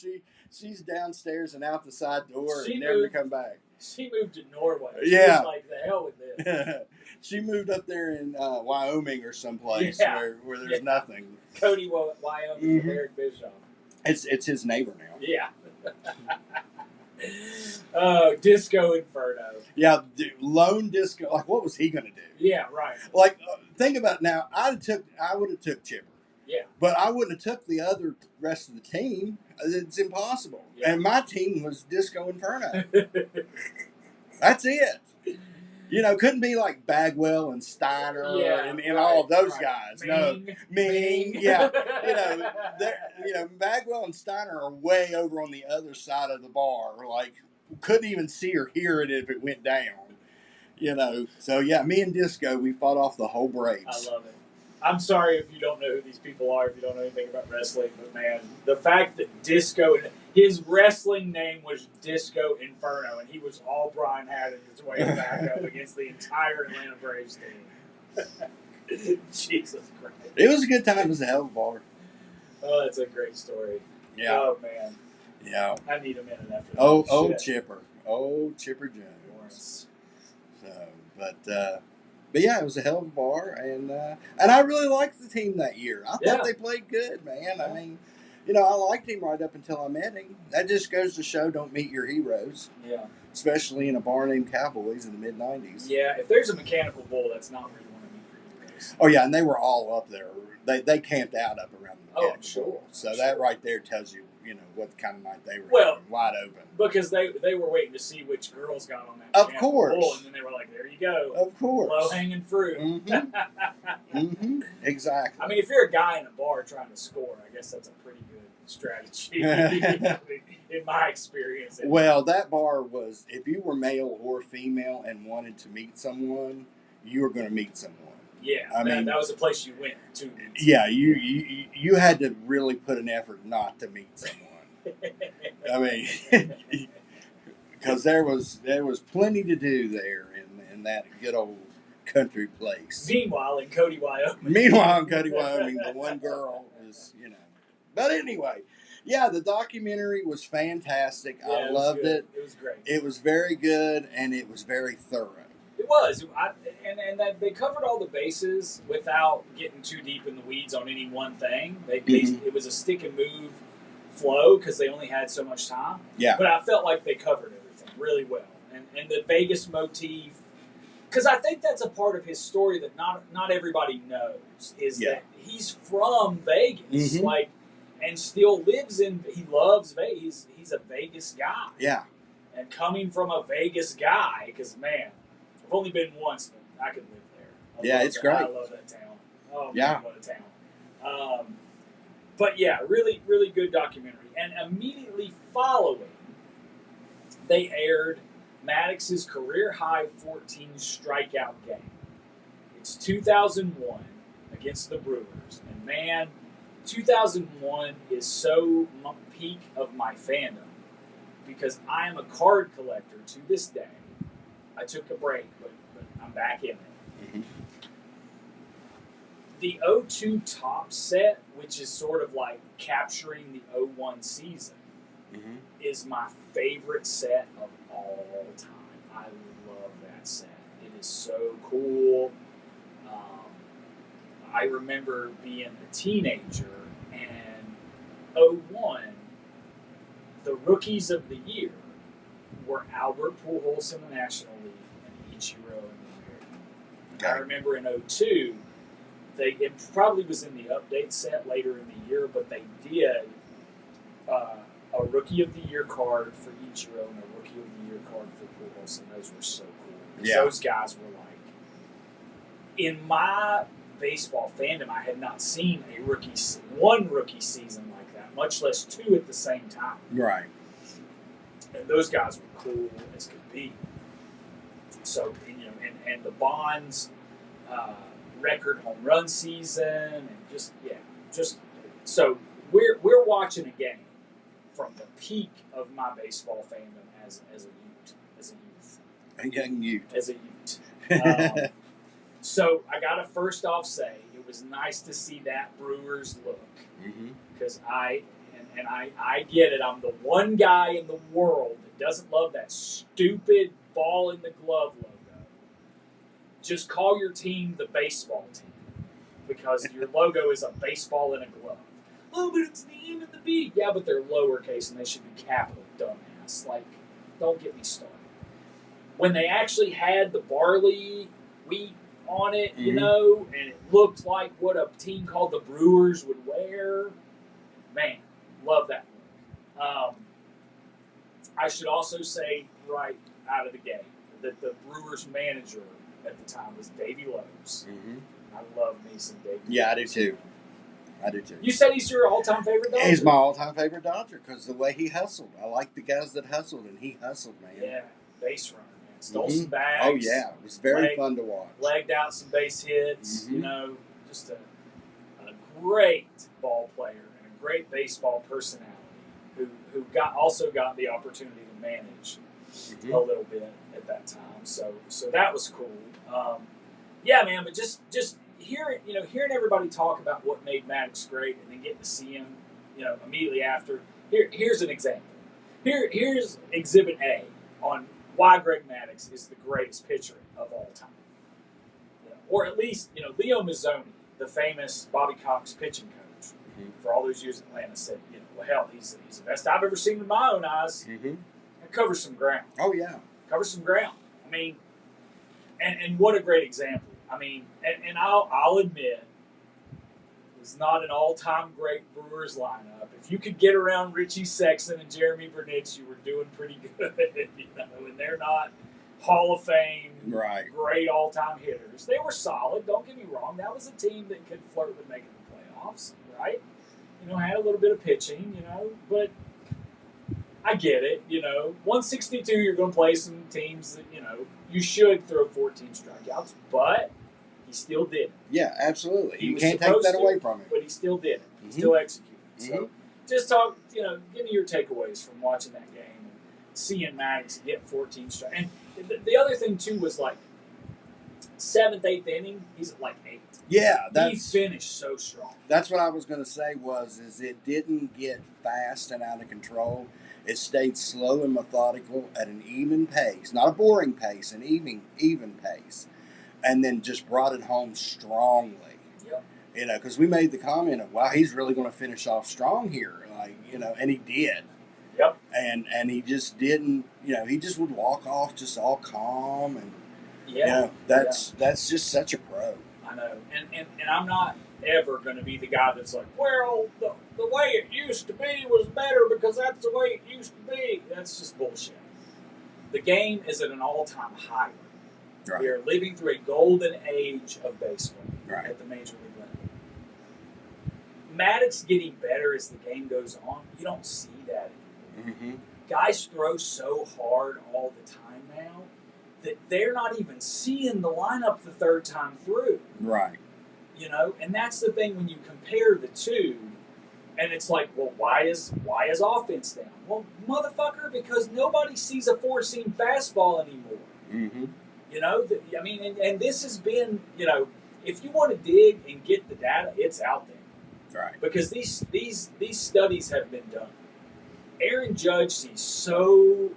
She's downstairs and out the side door and never come back. She moved to Norway. Yeah. She was like, the hell with this. She moved up there in Wyoming or someplace where there's nothing. Cody, Wyoming, Eric Bischoff. It's his neighbor now. Yeah. Disco Inferno. Yeah, lone disco. Like, what was he going to do? Yeah, right. Like, think about it now. I would have took Chipper. Yeah. But I wouldn't have took the other rest of the team. It's impossible. Yeah. And my team was Disco Inferno. That's it. Couldn't be like Bagwell and Steiner and all those guys. Ming. Yeah. Bagwell and Steiner are way over on the other side of the bar. Like, couldn't even see or hear it if it went down. So yeah, me and Disco, we fought off the whole Braves. I love it. I'm sorry if you don't know who these people are, if you don't know anything about wrestling, but man, the fact that Disco, his wrestling name was Disco Inferno, and he was all Brian had in his way back up against the entire Atlanta Braves team. Jesus Christ. It was a good time. It was a hell of a bar. Oh, that's a great story. Yeah. Oh, man. Yeah. I need a minute after that. Oh, Chipper. Oh, Chipper Jones. So, but yeah, it was a hell of a bar, and I really liked the team that year. I thought they played good, man. Yeah. I mean, I liked him right up until I met him. That just goes to show, don't meet your heroes. Yeah. Especially in a bar named Cowboys in the mid-'90s. Yeah, if there's a Mechanical Bull, that's not where you want to meet your heroes. Oh, yeah, and they were all up there. They camped out up around the Mechanical Bull. So that right there tells you, what kind of night they were having, wide open. Because they were waiting to see which girls got on that. Of course. Bull, and then they were like, there you go. Of course. Low-hanging fruit. Mm-hmm. Exactly. I mean, if you're a guy in a bar trying to score, I guess that's a pretty good strategy in my experience. Well, that bar was, if you were male or female and wanted to meet someone, you were going to meet someone. Yeah, I mean, that was the place you went to. Yeah, you had to really put an effort not to meet someone. I mean, because there was plenty to do there in that good old country place. Meanwhile, in Cody, Wyoming. The one girl is, But anyway, yeah, the documentary was fantastic. Yeah, I loved it. It was great. It was very good, and it was very thorough. It was. And that they covered all the bases without getting too deep in the weeds on any one thing. It was a stick and move flow because they only had so much time. Yeah. But I felt like they covered everything really well. And the Vegas motif, because I think that's a part of his story that not everybody knows, is that he's from Vegas, and still lives in. He loves Vegas. He's a Vegas guy. Yeah. And coming from a Vegas guy, because man, I've only been once, but I could live there. It's great. I love that town. Oh yeah. Man, what a town. But yeah, really, really good documentary. And immediately following, they aired Maddox's career-high 14 strikeout game. It's 2001 against the Brewers. And man, 2001 is so peak of my fandom because I am a card collector to this day. I took a break, but I'm back in it. Mm-hmm. The 02 top set, which is sort of like capturing the 01 season, is my favorite set of all time. I love that set. It is so cool. I remember being a teenager, and 01, the rookies of the year were Albert Pujols in the National League and Ichiro in the American League. I remember in 02, it probably was in the update set later in the year, but they did a Rookie of the Year card for Ichiro and a Rookie of the Year card for Pujols, and those were so cool. Yeah. Those guys were like, in my baseball fandom, I had not seen one rookie season like that, much less two at the same time. Right. And those guys were cool as could be. So, and the Bonds record home run season, and just so we're watching a game from the peak of my baseball fandom as a youth. So I gotta first off say it was nice to see that Brewers look, because I get it. I'm the one guy in the world that doesn't love that stupid ball in the glove logo. Just call your team the baseball team, because your logo is a baseball in a glove. Oh, but it's the M and the B. Yeah, but they're lowercase and they should be capital, dumbass. Like, don't get me started. When they actually had the barley wheat on it, and it looked like what a team called the Brewers would wear. Man, love that look. I should also say right out of the gate that the Brewers manager at the time was Davey Loebs. I love me some Davey. Yeah, I do too. You said he's your all-time favorite Dodger? He's my all-time favorite Dodger because the way he hustled. I like the guys that hustled, and he hustled, man. Yeah, base runner, man. Stole some bags. Oh, yeah. It was very fun to watch. Legged out some base hits. Just a great ball player and a great baseball personality who also got the opportunity to manage a little bit at that time. So that was cool. Yeah, man, but just hearing everybody talk about what made Maddox great and then getting to see him, immediately after. Here's an example. Here's Exhibit A on why Greg Maddux is the greatest pitcher of all time. Or at least, Leo Mazzoni, the famous Bobby Cox pitching coach, for all those years in Atlanta, said, well, hell, he's the best I've ever seen with my own eyes. And covers some ground. Oh, yeah. Covers some ground. I mean, and what a great example. I mean, and I'll admit, it was not an all-time great Brewers lineup. If you could get around Richie Sexton and Jeremy Burnett, you were doing pretty good. And they're not Hall of Fame, great all-time hitters. They were solid. Don't get me wrong. That was a team that could flirt with making the playoffs, right? Had a little bit of pitching, but I get it. 162, you're going to play some teams that, you should throw 14 strikeouts, but he still did it. Yeah, absolutely. You can't take that away from him. But he still did it. He still executed. So just talk. Give me your takeaways from watching that game and seeing Maddox get 14 strikes. And the other thing too was like 7th, 8th inning, he's at like 8. Yeah, he finished so strong. That's what I was going to say is it didn't get fast and out of control. It stayed slow and methodical at an even pace, not a boring pace, an even pace, and then just brought it home strongly. Yep. Because we made the comment of, wow, he's really going to finish off strong here, and he did. Yep. And he just didn't, he just would walk off just all calm and. Yeah, that's just such a pro. I know, and I'm not ever going to be the guy that's like, well, the way it used to be was better because that's the way it used to be. That's just bullshit. The game is at an all-time high. Right. We are living through a golden age of baseball at the major league level. Maddox getting better as the game goes on, you don't see that anymore. Mm-hmm. Guys throw so hard all the time now that they're not even seeing the lineup the third time through. Right. And that's the thing when you compare the two, and it's like, well, why is offense down? Well, motherfucker, because nobody sees a 4-seam fastball anymore. Mm-hmm. And this has been, if you want to dig and get the data, it's out there. Right. Because these studies have been done. Aaron Judge sees so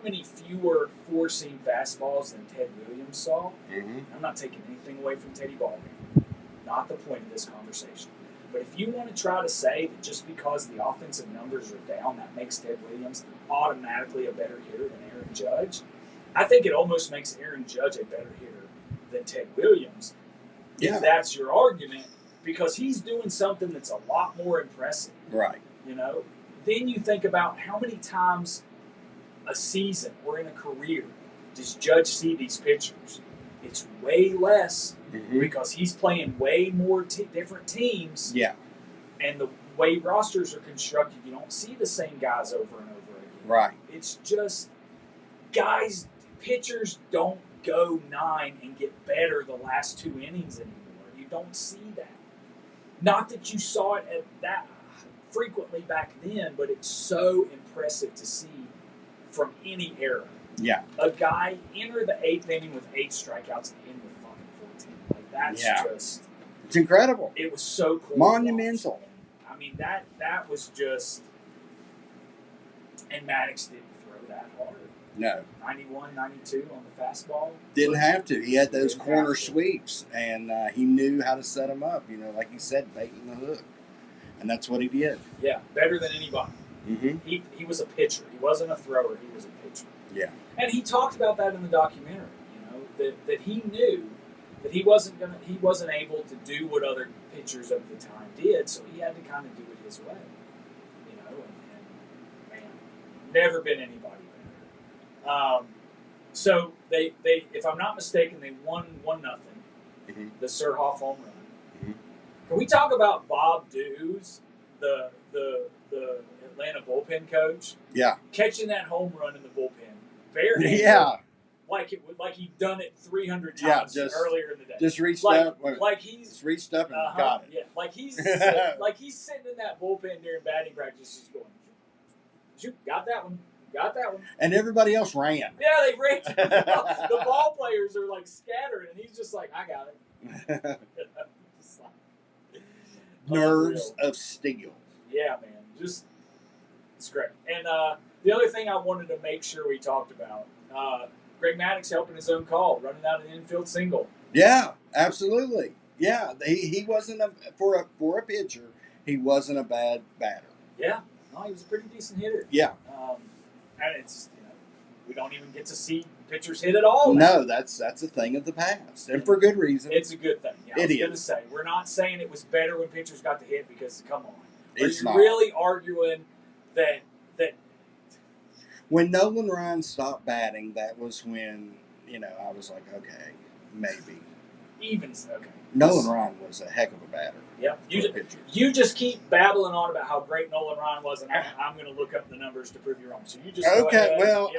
many fewer 4-seam fastballs than Ted Williams saw. Mm-hmm. I'm not taking anything away from Teddy Ballmer. Not the point of this conversation. But if you want to try to say that just because the offensive numbers are down, that makes Ted Williams automatically a better hitter than Aaron Judge, I think it almost makes Aaron Judge a better hitter than Ted Williams. Yeah. If that's your argument, because he's doing something that's a lot more impressive. Right. Then you think about how many times a season or in a career does Judge see these pitchers? It's way less because he's playing way more different teams. Yeah. And the way rosters are constructed, you don't see the same guys over and over again. Right. It's just pitchers don't go 9 and get better the last 2 innings anymore. You don't see that. Not that you saw it at that frequently back then, but it's so impressive to see from any era. Yeah. A guy enter the 8th inning with 8 strikeouts and end with fucking 14. Like, that's just... It's incredible. It was so cool. Monumental. I mean, that was just... And Maddox didn't throw that hard. No. 91, 92 on the fastball. Didn't have to. He had those corner sweeps, and he knew how to set them up. Like he said, baiting the hook. And that's what he did. Yeah, better than anybody. Mm-hmm. He was a pitcher. He wasn't a thrower. He was a pitcher. Yeah. And he talked about that in the documentary. That he knew that he wasn't able to do what other pitchers of the time did, so he had to kind of do it his way. And man, never been anybody better. So they if I'm not mistaken, they won 1-0. Mm-hmm. The Surhoff home run. Mm-hmm. Can we talk about Bob Dews, the Atlanta bullpen coach? Yeah. Catching that home run in the bullpen, barehanded. Yeah. Like he'd done it 300 times earlier in the day. Just reached up. Like he's just reached up and got it. Yeah. Like he's sitting in that bullpen during batting practice, just going, "Shoot, got that one. Got that one." And everybody else ran. Yeah, they ran. The ball players are like scattering, and he's just like, "I got it." Nerves of steel. Yeah, man. Just it's great. And the other thing I wanted to make sure we talked about, Greg Maddux helping his own call, running out an infield single. Yeah, absolutely. Yeah, he wasn't for a pitcher. He wasn't a bad batter. Yeah, no, he was a pretty decent hitter. Yeah, and it's we don't even get to see pitchers hit at all. No, that's a thing of the past, and for good reason. It's a good thing. Yeah, I was going to is. say we're not saying it was better when pitchers got to hit because come on, it's not really arguing that. When Nolan Ryan stopped batting, that was when I was like, okay, maybe. Okay. Nolan Ryan was a heck of a batter. Yeah, you just keep babbling on about how great Nolan Ryan was, and I'm going to look up the numbers to prove you wrong. So you just okay. Well,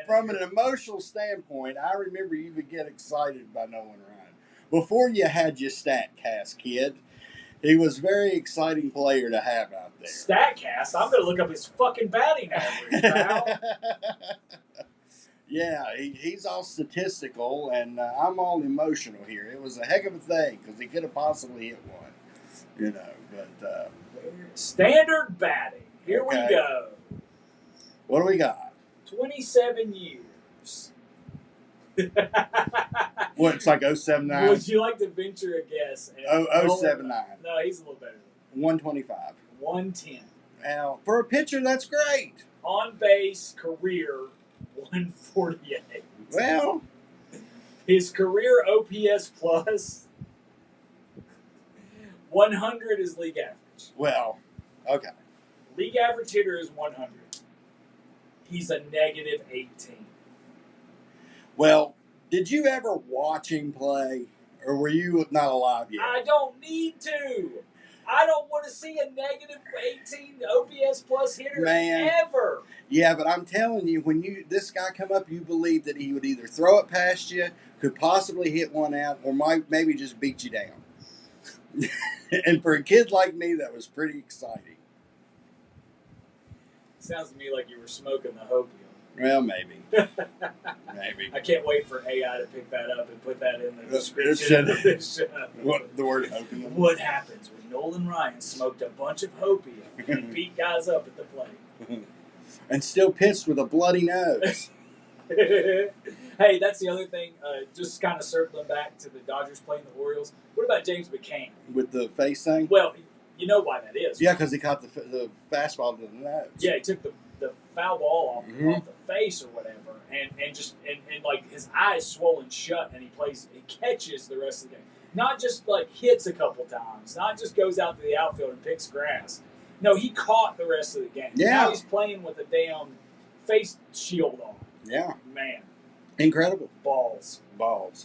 from an emotional standpoint, I remember you would get excited by Nolan Ryan before you had your stat cast, kid. He was a very exciting player to have out there. Statcast. I'm going to look up his fucking batting average, pal. Yeah, he's all statistical, and I'm all emotional here. It was a heck of a thing because he could have possibly hit one, you know. But standard batting. Here we go. What do we got? 27 years. What, it's like 079? Would you like to venture a guess? 079. No, he's a little better than 125. 110. Now, for a pitcher, that's great. On base career, 148. Well, his career OPS plus 100 is league average. Well, okay. League average hitter is 100. He's a negative 18. Well, did you ever watch him play, or were you not alive yet? I don't need to. I don't want to see a negative 18 OPS plus hitter ever. Yeah, but I'm telling you, when this guy come up, you believe that he would either throw it past you, could possibly hit one out, or might maybe just beat you down. And for a kid like me, that was pretty exciting. Sounds to me like you were smoking the hopium. Well, maybe. Maybe. I can't wait for AI to pick that up and put that in the description of this show. What, the word hopium? What happens when Nolan Ryan smoked a bunch of hopium and beat guys up at the plate? And still pitched with a bloody nose. Hey, that's the other thing. Just kind of circling back to the Dodgers playing the Orioles. What about James McCann? With the face thing? Well, you know why that is. Yeah, because he caught the fastball to the nose. Yeah, he took the foul ball off the face or whatever, and like his eyes swollen shut, and he catches the rest of the game. Not just like hits a couple times, not just goes out to the outfield and picks grass. No, he caught the rest of the game. Yeah. Now he's playing with a damn face shield on. Yeah. Man. Incredible. Balls.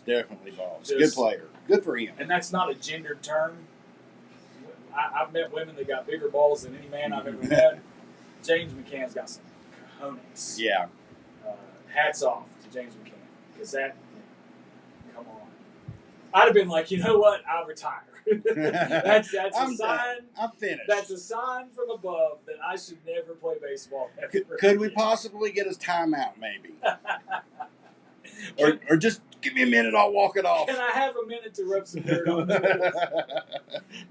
Definitely balls. Good player. Good for him. And that's not a gendered term. I've met women that got bigger balls than any man I've ever met. James McCann's got some cojones. Yeah. Hats off to James McCann. Because come on. I'd have been like, you know what? I'll retire. that's a sign. Done. I'm finished. That's a sign from above that I should never play baseball ever. Could we possibly get his timeout, maybe? or just give me a minute, I'll walk it off. Can I have a minute to rub some dirt on it?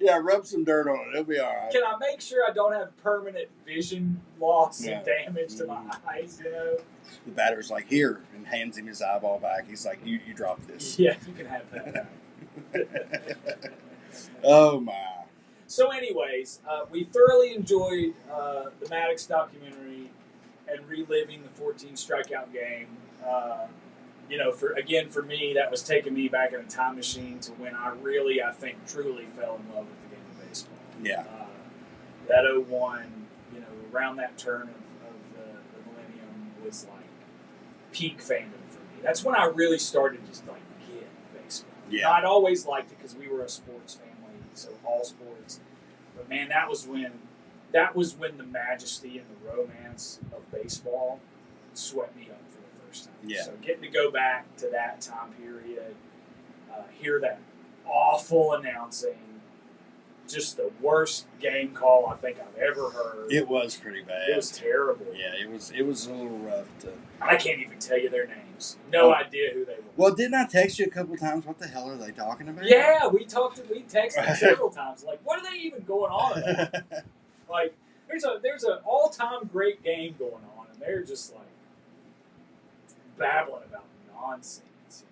Yeah, rub some dirt on it. It'll be all right. Can I make sure I don't have permanent vision loss and damage to my eyes, you know? The batter's like, here, and hands him his eyeball back. He's like, you drop this. Yeah, you can have that. Oh, my. So anyways, we thoroughly enjoyed the Maddox documentary and reliving the 14 strikeout game. You know, for me, that was taking me back in a time machine to when I really, I think, truly fell in love with the game of baseball. Yeah. That 01, you know, around that turn of the millennium was like peak fandom for me. That's when I really started just like get baseball. Yeah. Now, I'd always liked it because we were a sports family, so all sports. But man, that was when the majesty and the romance of baseball swept me up for the first time. Yeah. So getting to go back to that time period, hear that awful announcing, just the worst game call I think I've ever heard. It was pretty bad. It was terrible. Yeah, it was a little rough to. I can't even tell you their names. No idea who they were. Well, didn't I text you a couple of times? What the hell are they talking about? Yeah, we texted several times. Like, what are they even going on about? Like, there's an all-time great game going on, and they're just like babbling about nonsense.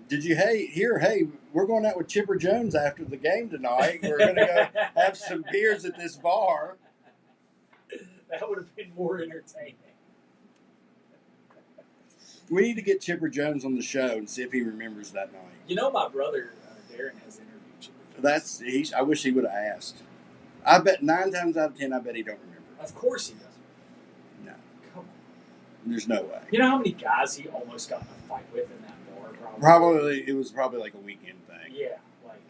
Did you hear? Hey, we're going out with Chipper Jones after the game tonight. We're going to go have some beers at this bar. That would have been more entertaining. We need to get Chipper Jones on the show and see if he remembers that night. You know, my brother Darren has interviewed Chipper Jones. I wish he would have asked. I bet 9 times out of 10, I bet he don't remember. Of course he doesn't. No. Come on. There's no way. You know how many guys he almost got in a fight with in that bar? It was probably like a weekend thing. Yeah, like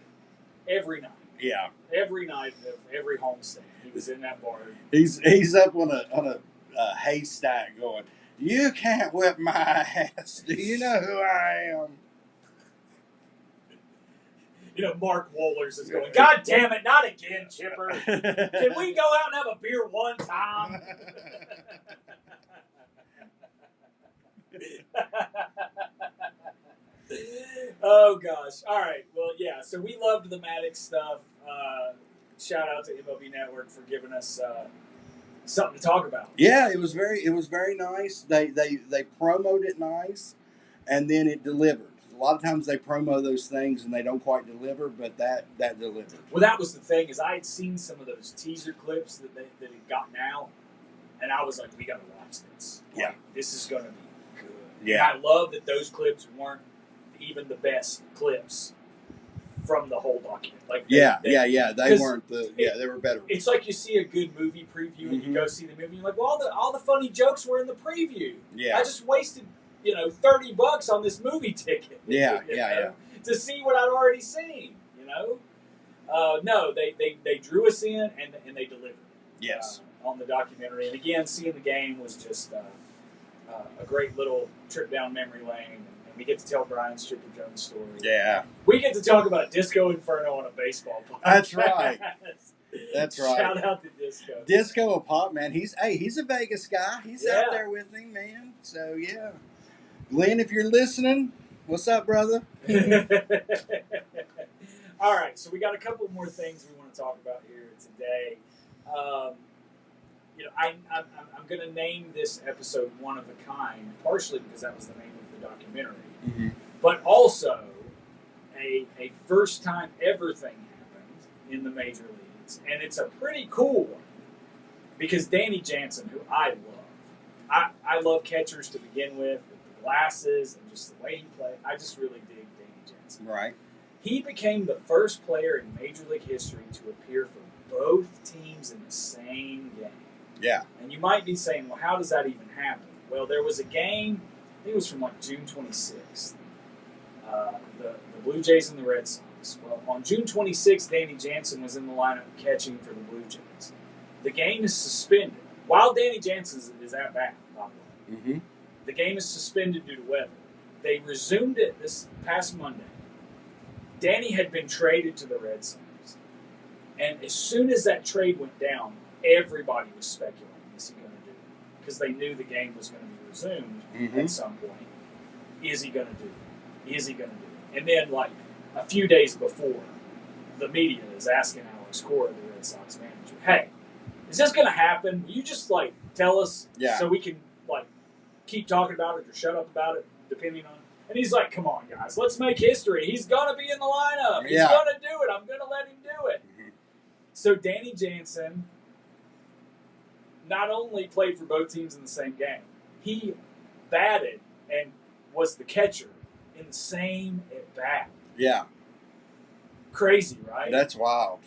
every night. Yeah. Every night of every homestand, he was in that bar. He's up on a haystack going, "You can't whip my ass. Do you know who I am?" Mark Wohlers is going, God damn it, not again, Chipper. Can we go out and have a beer one time? Oh, gosh. All right. Well, yeah, so we loved the Maddox stuff. Shout out to MLB Network for giving us something to talk about. Yeah, it was very nice. They promoted it nice, and then it delivered. A lot of times they promo those things and they don't quite deliver, but that delivered. Well, that was the thing, is I had seen some of those teaser clips that had gotten out, and I was like, we got to watch this. Yeah. This is going to be good. Yeah. And I love that those clips weren't even the best clips from the whole document. Like they weren't they were better. It's like you see a good movie preview and you go see the movie, and you're like, well, all the funny jokes were in the preview. Yeah. I just wasted $30 on this movie ticket. To see what I'd already seen. No, they drew us in and they delivered. Yes. On the documentary, and again, seeing the game was just a great little trip down memory lane. We get to tell Brian's Chipper Jones story. Yeah. We get to talk about Disco Inferno on a baseball podcast. That's right. That's right. Shout out to Disco. Disco a Pop, man. He's a Vegas guy. He's out there with him, man. So, yeah. Glenn, if you're listening, what's up, brother? All right, so we got a couple more things we want to talk about here today. I'm going to name this episode One of a Kind, partially because that was the name of the documentary, but also a first time ever thing happened in the major leagues, and it's a pretty cool one because Danny Jansen, who I love, I love catchers to begin with the glasses and just the way he played. I just really dig Danny Jansen. Right. He became the first player in Major League history to appear for both teams in the same game. Yeah. And you might be saying, well, how does that even happen? Well, there was a game, I think it was from like June 26th, the Blue Jays and the Red Sox. Well, on June 26th, Danny Jansen was in the lineup catching for the Blue Jays. The game is suspended. While Danny Jansen is at bat, by the way, the game is suspended due to weather. They resumed it this past Monday. Danny had been traded to the Red Sox. And as soon as that trade went down, everybody was speculating, is he going to do it? Because they knew the game was going to be resumed at some point. Is he going to do it? Is he going to do it? And then, like, a few days before, the media is asking Alex Cora, the Red Sox manager, hey, is this going to happen? Will you just, like, tell us so we can, like, keep talking about it or shut up about it, depending on... And he's like, come on, guys, let's make history. He's going to be in the lineup. He's going to do it. I'm going to let him do it. So Danny Jansen not only played for both teams in the same game, he batted and was the catcher in the same at bat. Yeah. Crazy, right? That's wild.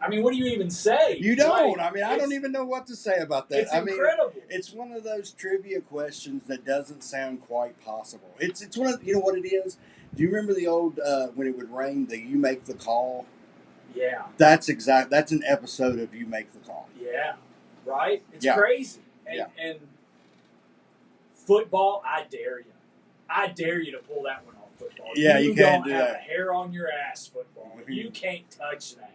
I mean, what do you even say? You don't. I mean, I don't even know what to say about that. It's incredible. It's one of those trivia questions that doesn't sound quite possible. It's one of, you know what it is? Do you remember the old, when it would rain, the You Make the Call? Yeah. That's an episode of You Make the Call. Yeah. Right? It's crazy. And football, I dare you. I dare you to pull that one off football. Yeah, you can't do don't have that. a hair on your ass, football. You can't touch that.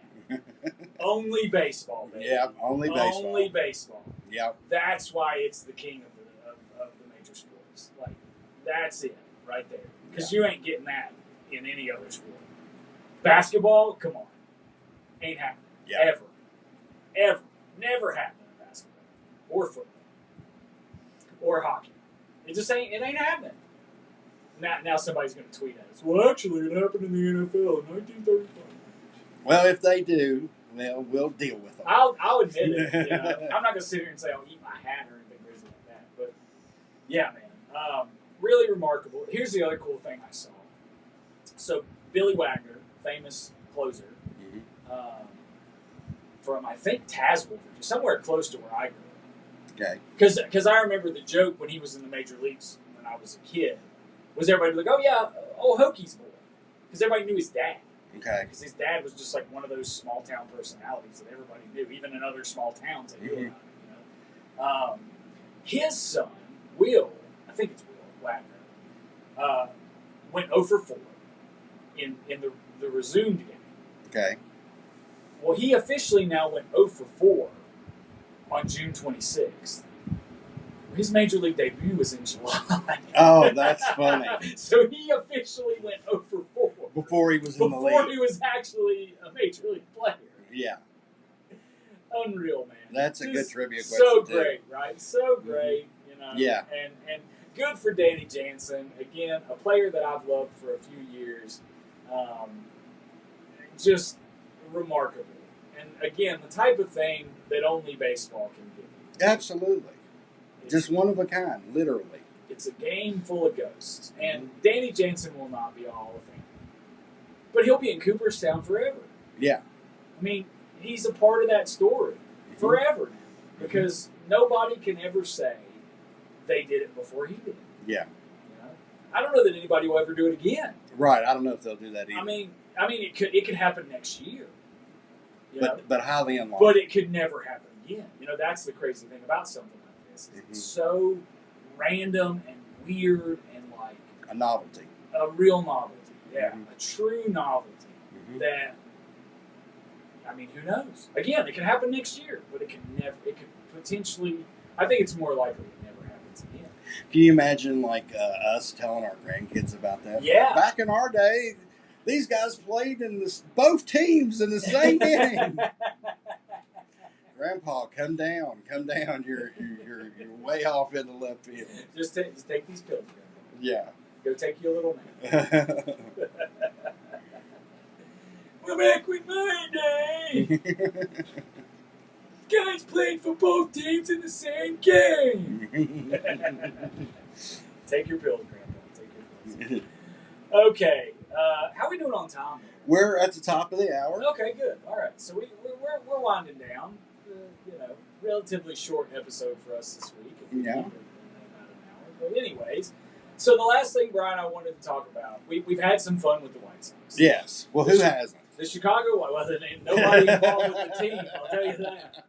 Only baseball, baby. Yeah, only baseball. Only baseball. Yeah. That's why it's the king of the major sports. Like, that's it right there. Because you ain't getting that in any other sport. Basketball, come on. Ain't happening. Yeah. Ever. Ever. Never happened in basketball. Or football. Or hockey. It ain't happening. Now somebody's going to tweet at us. Well, actually, it happened in the NFL in 1935. Well, if they do, we'll deal with them. I'll admit it. I'm not going to sit here and say I'll eat my hat or anything crazy like that. But, yeah, man. Really remarkable. Here's the other cool thing I saw. So, Billy Wagner, famous closer, from, I think, Tazewell, somewhere close to where I grew up. Okay. Because I remember the joke when he was in the major leagues when I was a kid, was everybody like, oh, yeah, Hokies boy. Because everybody knew his dad. Okay. Because his dad was just like one of those small town personalities that everybody knew, even in other small towns they knew about him. His son, Will, I think it's Will Wagner, went 0 for 4 in the resumed game. Okay. Well, he officially now went 0 for 4 on June 26th. His major league debut was in July. Oh, that's funny. So he officially went 0 for 4 Before he was in the league. Before he was actually a major league player. Yeah. Unreal, man. That's a good trivia question. So too. great, right? So great, you know. Yeah. And good for Danny Jansen. Again, a player that I've loved for a few years. Just remarkable. And again, the type of thing that only baseball can do. Absolutely. Just one of a kind, literally. It's a game full of ghosts. And Danny Jansen will not be a Hall of Famer. But he'll be in Cooperstown forever. Yeah. I mean, he's a part of that story forever now. Because nobody can ever say they did it before he did it. Yeah. You know? I don't know that anybody will ever do it again. Right. I don't know if they'll do that either. I mean, it could happen next year. But highly unlikely. But it could never happen again. You know, that's the crazy thing about something like this. It's so random and weird and like a novelty. A real novelty. Yeah. A true novelty. That, I mean, who knows? Again, it could happen next year, but it could potentially, I think it's more likely it never happens again. Can you imagine like us telling our grandkids about that? Yeah. Back in our day, these guys played in both teams in the same game. Grandpa, come down. You're way off in the left field. Just take these pills, Grandpa. Yeah. Go take you a little nap. We're back with my day. Guys played for both teams in the same game. Take your pills, Grandpa. Take your pills. Okay. How are we doing on time? We're at the top of the hour. Okay, good. All right. So we're winding down. Relatively short episode for us this week. Yeah. About an hour. But anyways, so the last thing, Brian, I wanted to talk about, we've had some fun with the White Sox. Yes. Well, who hasn't? The Chicago White Sox. Well, nobody involved with the team, I'll tell you that.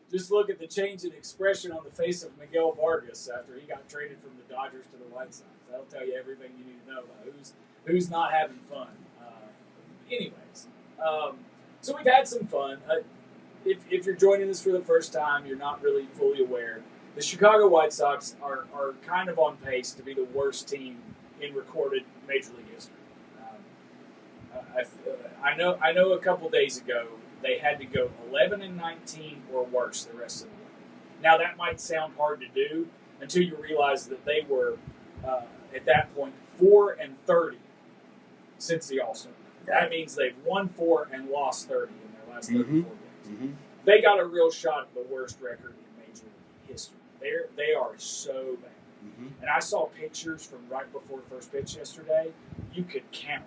Just look at the change in expression on the face of Miguel Vargas after he got traded from the Dodgers to the White Sox. That'll tell you everything you need to know about who's not having fun. Anyways, so we've had some fun. If you're joining us for the first time, you're not really fully aware. The Chicago White Sox are kind of on pace to be the worst team in recorded Major League history. I know a couple days ago they had to go 11-19 or worse the rest of the way. Now that might sound hard to do until you realize that they were at that point 4-30 since the All-Star. That means they've won 4 and lost 30 in their last 34 games. They got a real shot at the worst record in Major League history. They are so bad. And I saw pictures from right before first pitch yesterday. You could count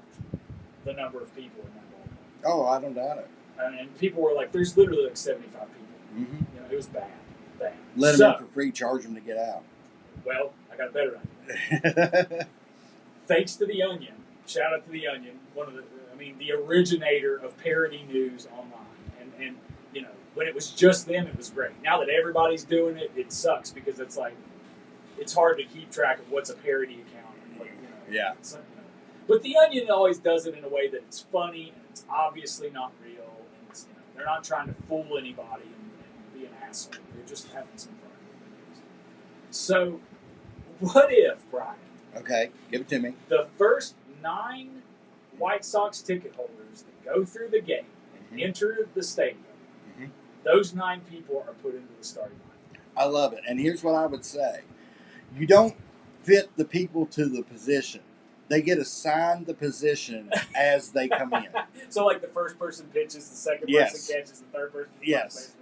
the number of people in that ballpark. Oh, I don't doubt it. And people were like, there's literally like 75 people. You know, it was bad. Let them in for free, charge them to get out. Well, I got a better idea. Thanks to The Onion. Shout out to The Onion. The originator of parody news online. And you know, when it was just them, it was great. Now that everybody's doing it, it sucks because it's like, it's hard to keep track of what's a parody account. And what, you know, But The Onion always does it in a way that it's funny and it's obviously not real. And it's, you know, they're not trying to fool anybody and be an asshole. They're just having some fun with the news. So, what if, Brian? Okay, give it to me. The first 9 White Sox ticket holders that go through the gate and enter the stadium, those 9 people are put into the starting line. I love it. And here's what I would say. You don't fit the people to the position. They get assigned the position as they come in. So like the first person pitches, the second person catches, the third person Yes.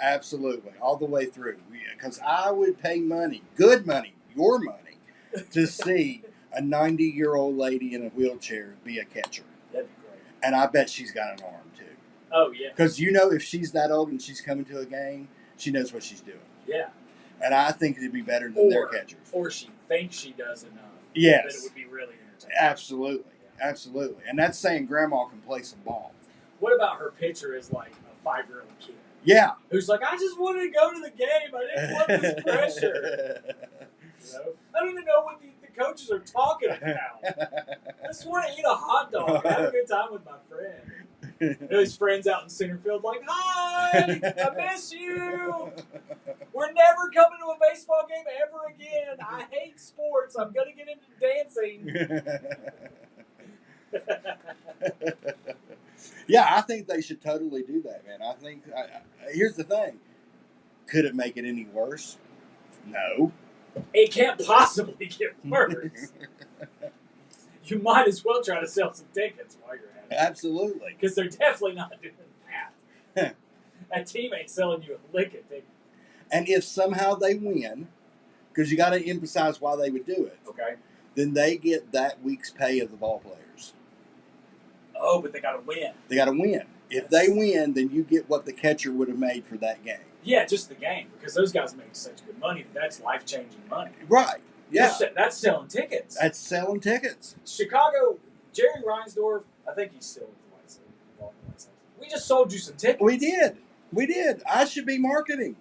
Absolutely. All the way through. Because I would pay money, good money, your money, to see a 90-year-old lady in a wheelchair be a catcher. That'd be great. And I bet she's got an arm, too. Oh, yeah. Because you know if she's that old and she's coming to a game, she knows what she's doing. Yeah. And I think it'd be better than their catchers. Or she thinks she does enough. Yes. That it would be really entertaining. Absolutely. Yeah. Absolutely. And that's saying Grandma can play some ball. What about her pitcher is like a 5-year-old kid? Yeah. Who's like, I just wanted to go to the game. I didn't want this pressure. You know? I don't even know what the coaches are talking about. just want to eat a hot dog and have a good time with my friend. And his friends out in center field like, hi, I miss you. We're never coming to a baseball game ever again. I hate sports. I'm going to get into dancing. Yeah, I think they should totally do that, man. I think, here's the thing. Could it make it any worse? No. It can't possibly get worse. You might as well try to sell some tickets while you're at it. Absolutely. Because they're definitely not doing that. That team ain't selling you a lick of tickets. And if somehow they win, because you got to emphasize why they would do it, okay, then they get that week's pay of the ball players. Oh, but they got to win. They got to win. If they win, then you get what the catcher would have made for that game. Yeah, just the game, because those guys make such good money. That's life-changing money. Right. Yeah. That's selling tickets. That's selling tickets. Chicago, Jerry Reinsdorf, I think he's still with the White Sox. We just sold you some tickets. We did. I should be marketing.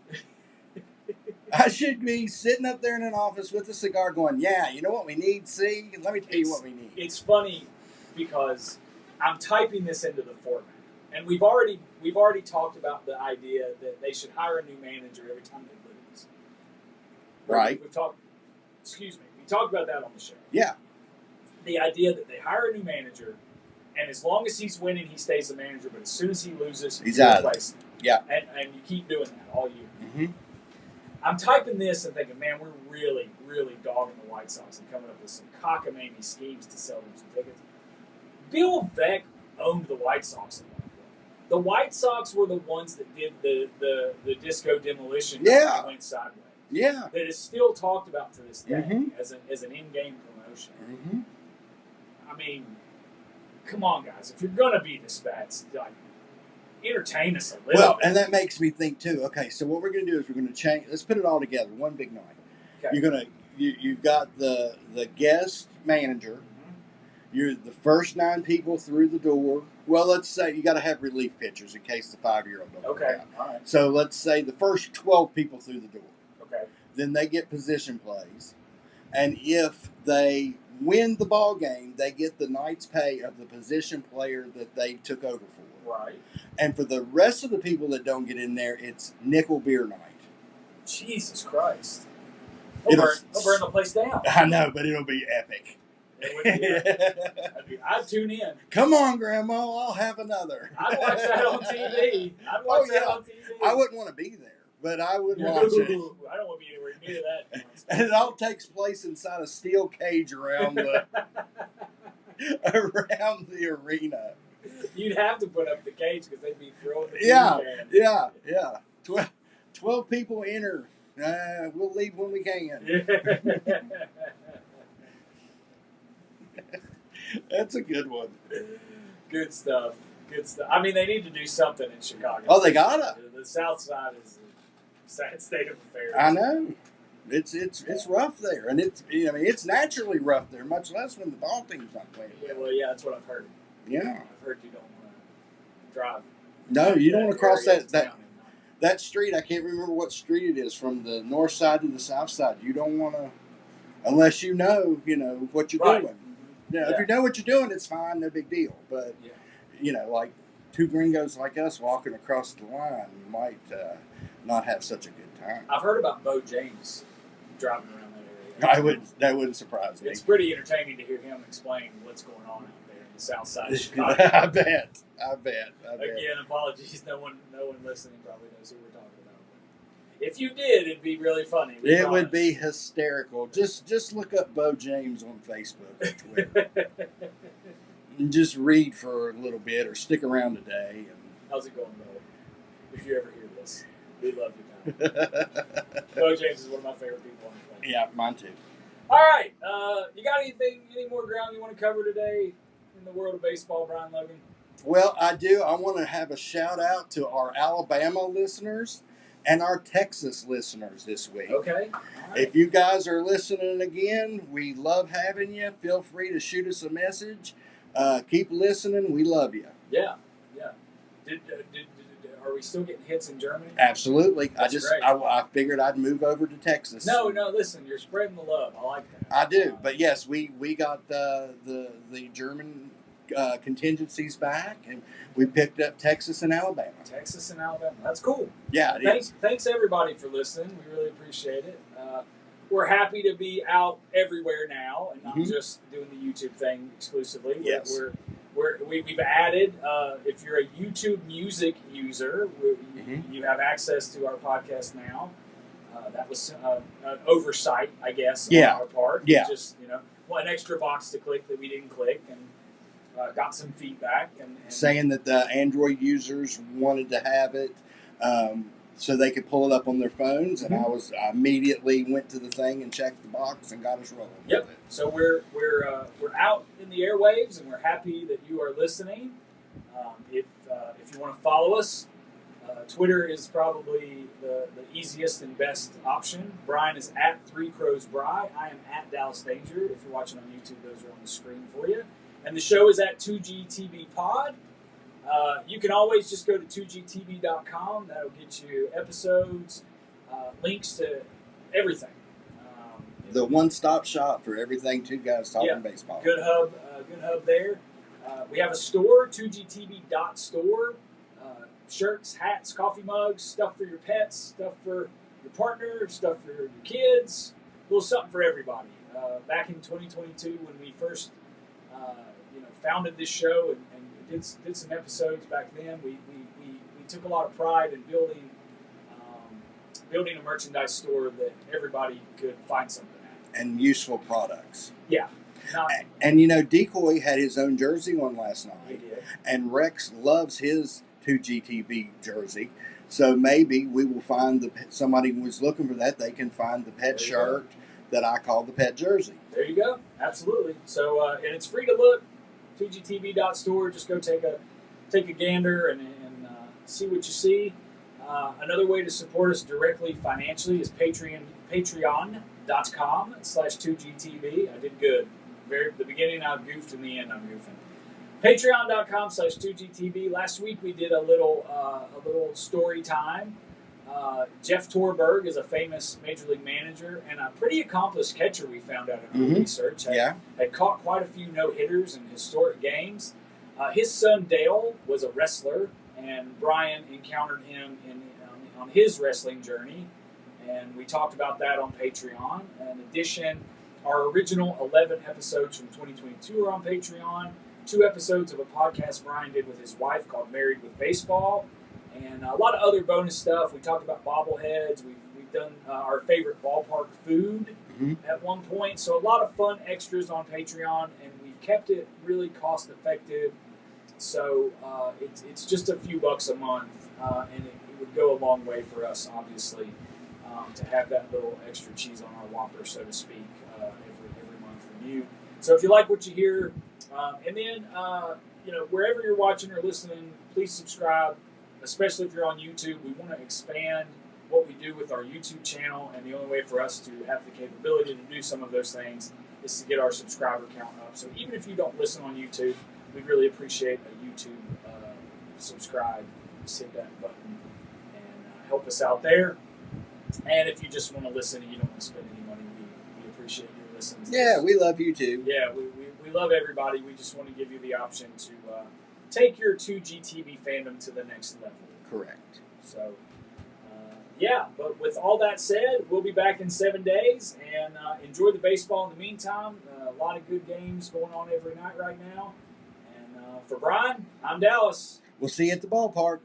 I should be sitting up there in an office with a cigar going, yeah, you know what we need? See? Let me tell you what we need. It's funny because I'm typing this into the format. And we've already talked about the idea that they should hire a new manager every time they lose. Right. We talked about that on the show. Yeah. The idea that they hire a new manager, and as long as he's winning, he stays the manager. But as soon as he loses, he's out. Yeah. And you keep doing that all year. Mm-hmm. I'm typing this and thinking, man, we're really, really dogging the White Sox and coming up with some cockamamie schemes to sell them some tickets. Bill Veeck owned the White Sox at one point. The White Sox were the ones that did the disco demolition that went sideways. Yeah. That is still talked about to this day mm-hmm. as an in-game promotion. Mm-hmm. I mean, come on, guys. If you're going to be this bad, like, entertain us a little Well, bit. and that makes me think, too, okay, so what we're going to do is we're going to change. Let's put it all together, one big night. Okay. You've got the guest manager. You're the first 9 people through the door. Well, let's say you got to have relief pitchers in case the 5-year-old don't Okay, work out. all right. So let's say the first 12 people through the door. Okay. Then they get position plays. And if they win the ball game, they get the night's pay of the position player that they took over for. Right. And for the rest of the people that don't get in there, it's nickel beer night. Jesus Christ. He'll burn the place down. I know, but it'll be epic. I'd tune in. Come on, Grandma, I'll have another. I'd watch that on TV. I wouldn't want to be there, but I would watch it. I don't want to be anywhere near that. And it all takes place inside a steel cage around the arena. You'd have to put up the cage because they'd be throwing the Yeah. 12 people enter. We'll leave when we can. That's a good one. Good stuff. I mean, they need to do something in Chicago. Oh, they gotta. The South Side is a sad state of affairs. I know. It's rough there, and it's naturally rough there, much less when the ball team's not playing. Yeah, that's what I've heard. Yeah, I've heard you don't want to drive. No, you don't want to cross that street. I can't remember what street it is from the north side to the south side. You don't want to, unless you know what you're doing. Yeah, if you know what you're doing, it's fine, no big deal. But like 2 gringos like us walking across the line might not have such a good time. I've heard about Bo James driving around that area. That wouldn't surprise me. It's pretty entertaining to hear him explain what's going on out there in the South Side of Chicago. I bet. Again, apologies. No one listening probably knows who we're talking about. If you did, it'd be really funny. It would be hysterical. Just look up Bo James on Facebook or Twitter. And just read for a little bit or stick around today. How's it going, Bo? If you ever hear this, we love you, man. Bo James is one of my favorite people on the planet. Yeah, mine too. All right. You got any more ground you want to cover today in the world of baseball, Brian Logan? Well, I do. I want to have a shout out to our Alabama listeners and our Texas listeners this week. Okay. All right. If you guys are listening again, we love having you. Feel free to shoot us a message. Keep listening. We love you. Yeah. Are we still getting hits in Germany? Absolutely. That's great. I figured I'd move over to Texas. No, listen, you're spreading the love. I like that. I do, but yes, we got the German contingencies back, and we picked up Texas and Alabama. Texas and Alabama. That's cool. Yeah, Thanks everybody for listening. We really appreciate it. We're happy to be out everywhere now and not just doing the YouTube thing exclusively. Yes. We've added, if you're a YouTube music user, you have access to our podcast now. That was an oversight, I guess, on our part. Yeah. Just, an extra box to click that we didn't click, and got some feedback. And saying that the Android users wanted to have it so they could pull it up on their phones, and I immediately went to the thing and checked the box and got us rolling. Yep. With it. So we're out in the airwaves, and we're happy that you are listening. If you want to follow us, Twitter is probably the easiest and best option. Brian is at 3CrowsBry. I am at Dallas Danger. If you're watching on YouTube, those are on the screen for you. And the show is at 2GTB Pod. You can always just go to 2gtb.com. That'll get you episodes, links to everything. The one-stop shop for everything Two Guys Talking Baseball. Good hub there. We have a store, 2gtb.store. Shirts, hats, coffee mugs, stuff for your pets, stuff for your partner, stuff for your kids. A little something for everybody. Back in 2022, when we first founded this show and did some episodes back then, we took a lot of pride in building a merchandise store that everybody could find something at. And useful products. Yeah. And Decoy had his own jersey one last night. He did. And Rex loves his 2GTB jersey. So maybe we will find somebody who was looking for that, they can find the pet shirt that I call the pet jersey. There you go. Absolutely. So, and it's free to look. 2gtb.store. Just go take a gander and see what you see. Another way to support us directly financially is patreon.com/2GTB. I did good. The beginning I goofed, in the end I'm goofing. Patreon.com/2GTB. Last week we did a little story time. Jeff Torberg is a famous Major League manager and a pretty accomplished catcher, we found out in our research. Had caught quite a few no-hitters in historic games. His son Dale was a wrestler, and Brian encountered him on his wrestling journey, and we talked about that on Patreon. In addition, our original 11 episodes from 2022 are on Patreon. 2 episodes of a podcast Brian did with his wife called Married with Baseball, and a lot of other bonus stuff. We talked about bobbleheads. We've done our favorite ballpark food at one point. So a lot of fun extras on Patreon, and we've kept it really cost effective. So it's just a few bucks a month, and it would go a long way for us, obviously, to have that little extra cheese on our Whopper, so to speak, every month from you. So if you like what you hear, and then wherever you're watching or listening, please subscribe. Especially if you're on YouTube, we want to expand what we do with our YouTube channel, and the only way for us to have the capability to do some of those things is to get our subscriber count up. So even if you don't listen on YouTube, we'd really appreciate a YouTube subscribe. Just hit that button and help us out there. And if you just want to listen and you don't want to spend any money, we appreciate your listens. Yeah, we love YouTube. Yeah, we love everybody. We just want to give you the option to take your 2GTB fandom to the next level. Correct. So, but with all that said, we'll be back in 7 days, and enjoy the baseball in the meantime. A lot of good games going on every night right now. And for Brian, I'm Dallas. We'll see you at the ballpark.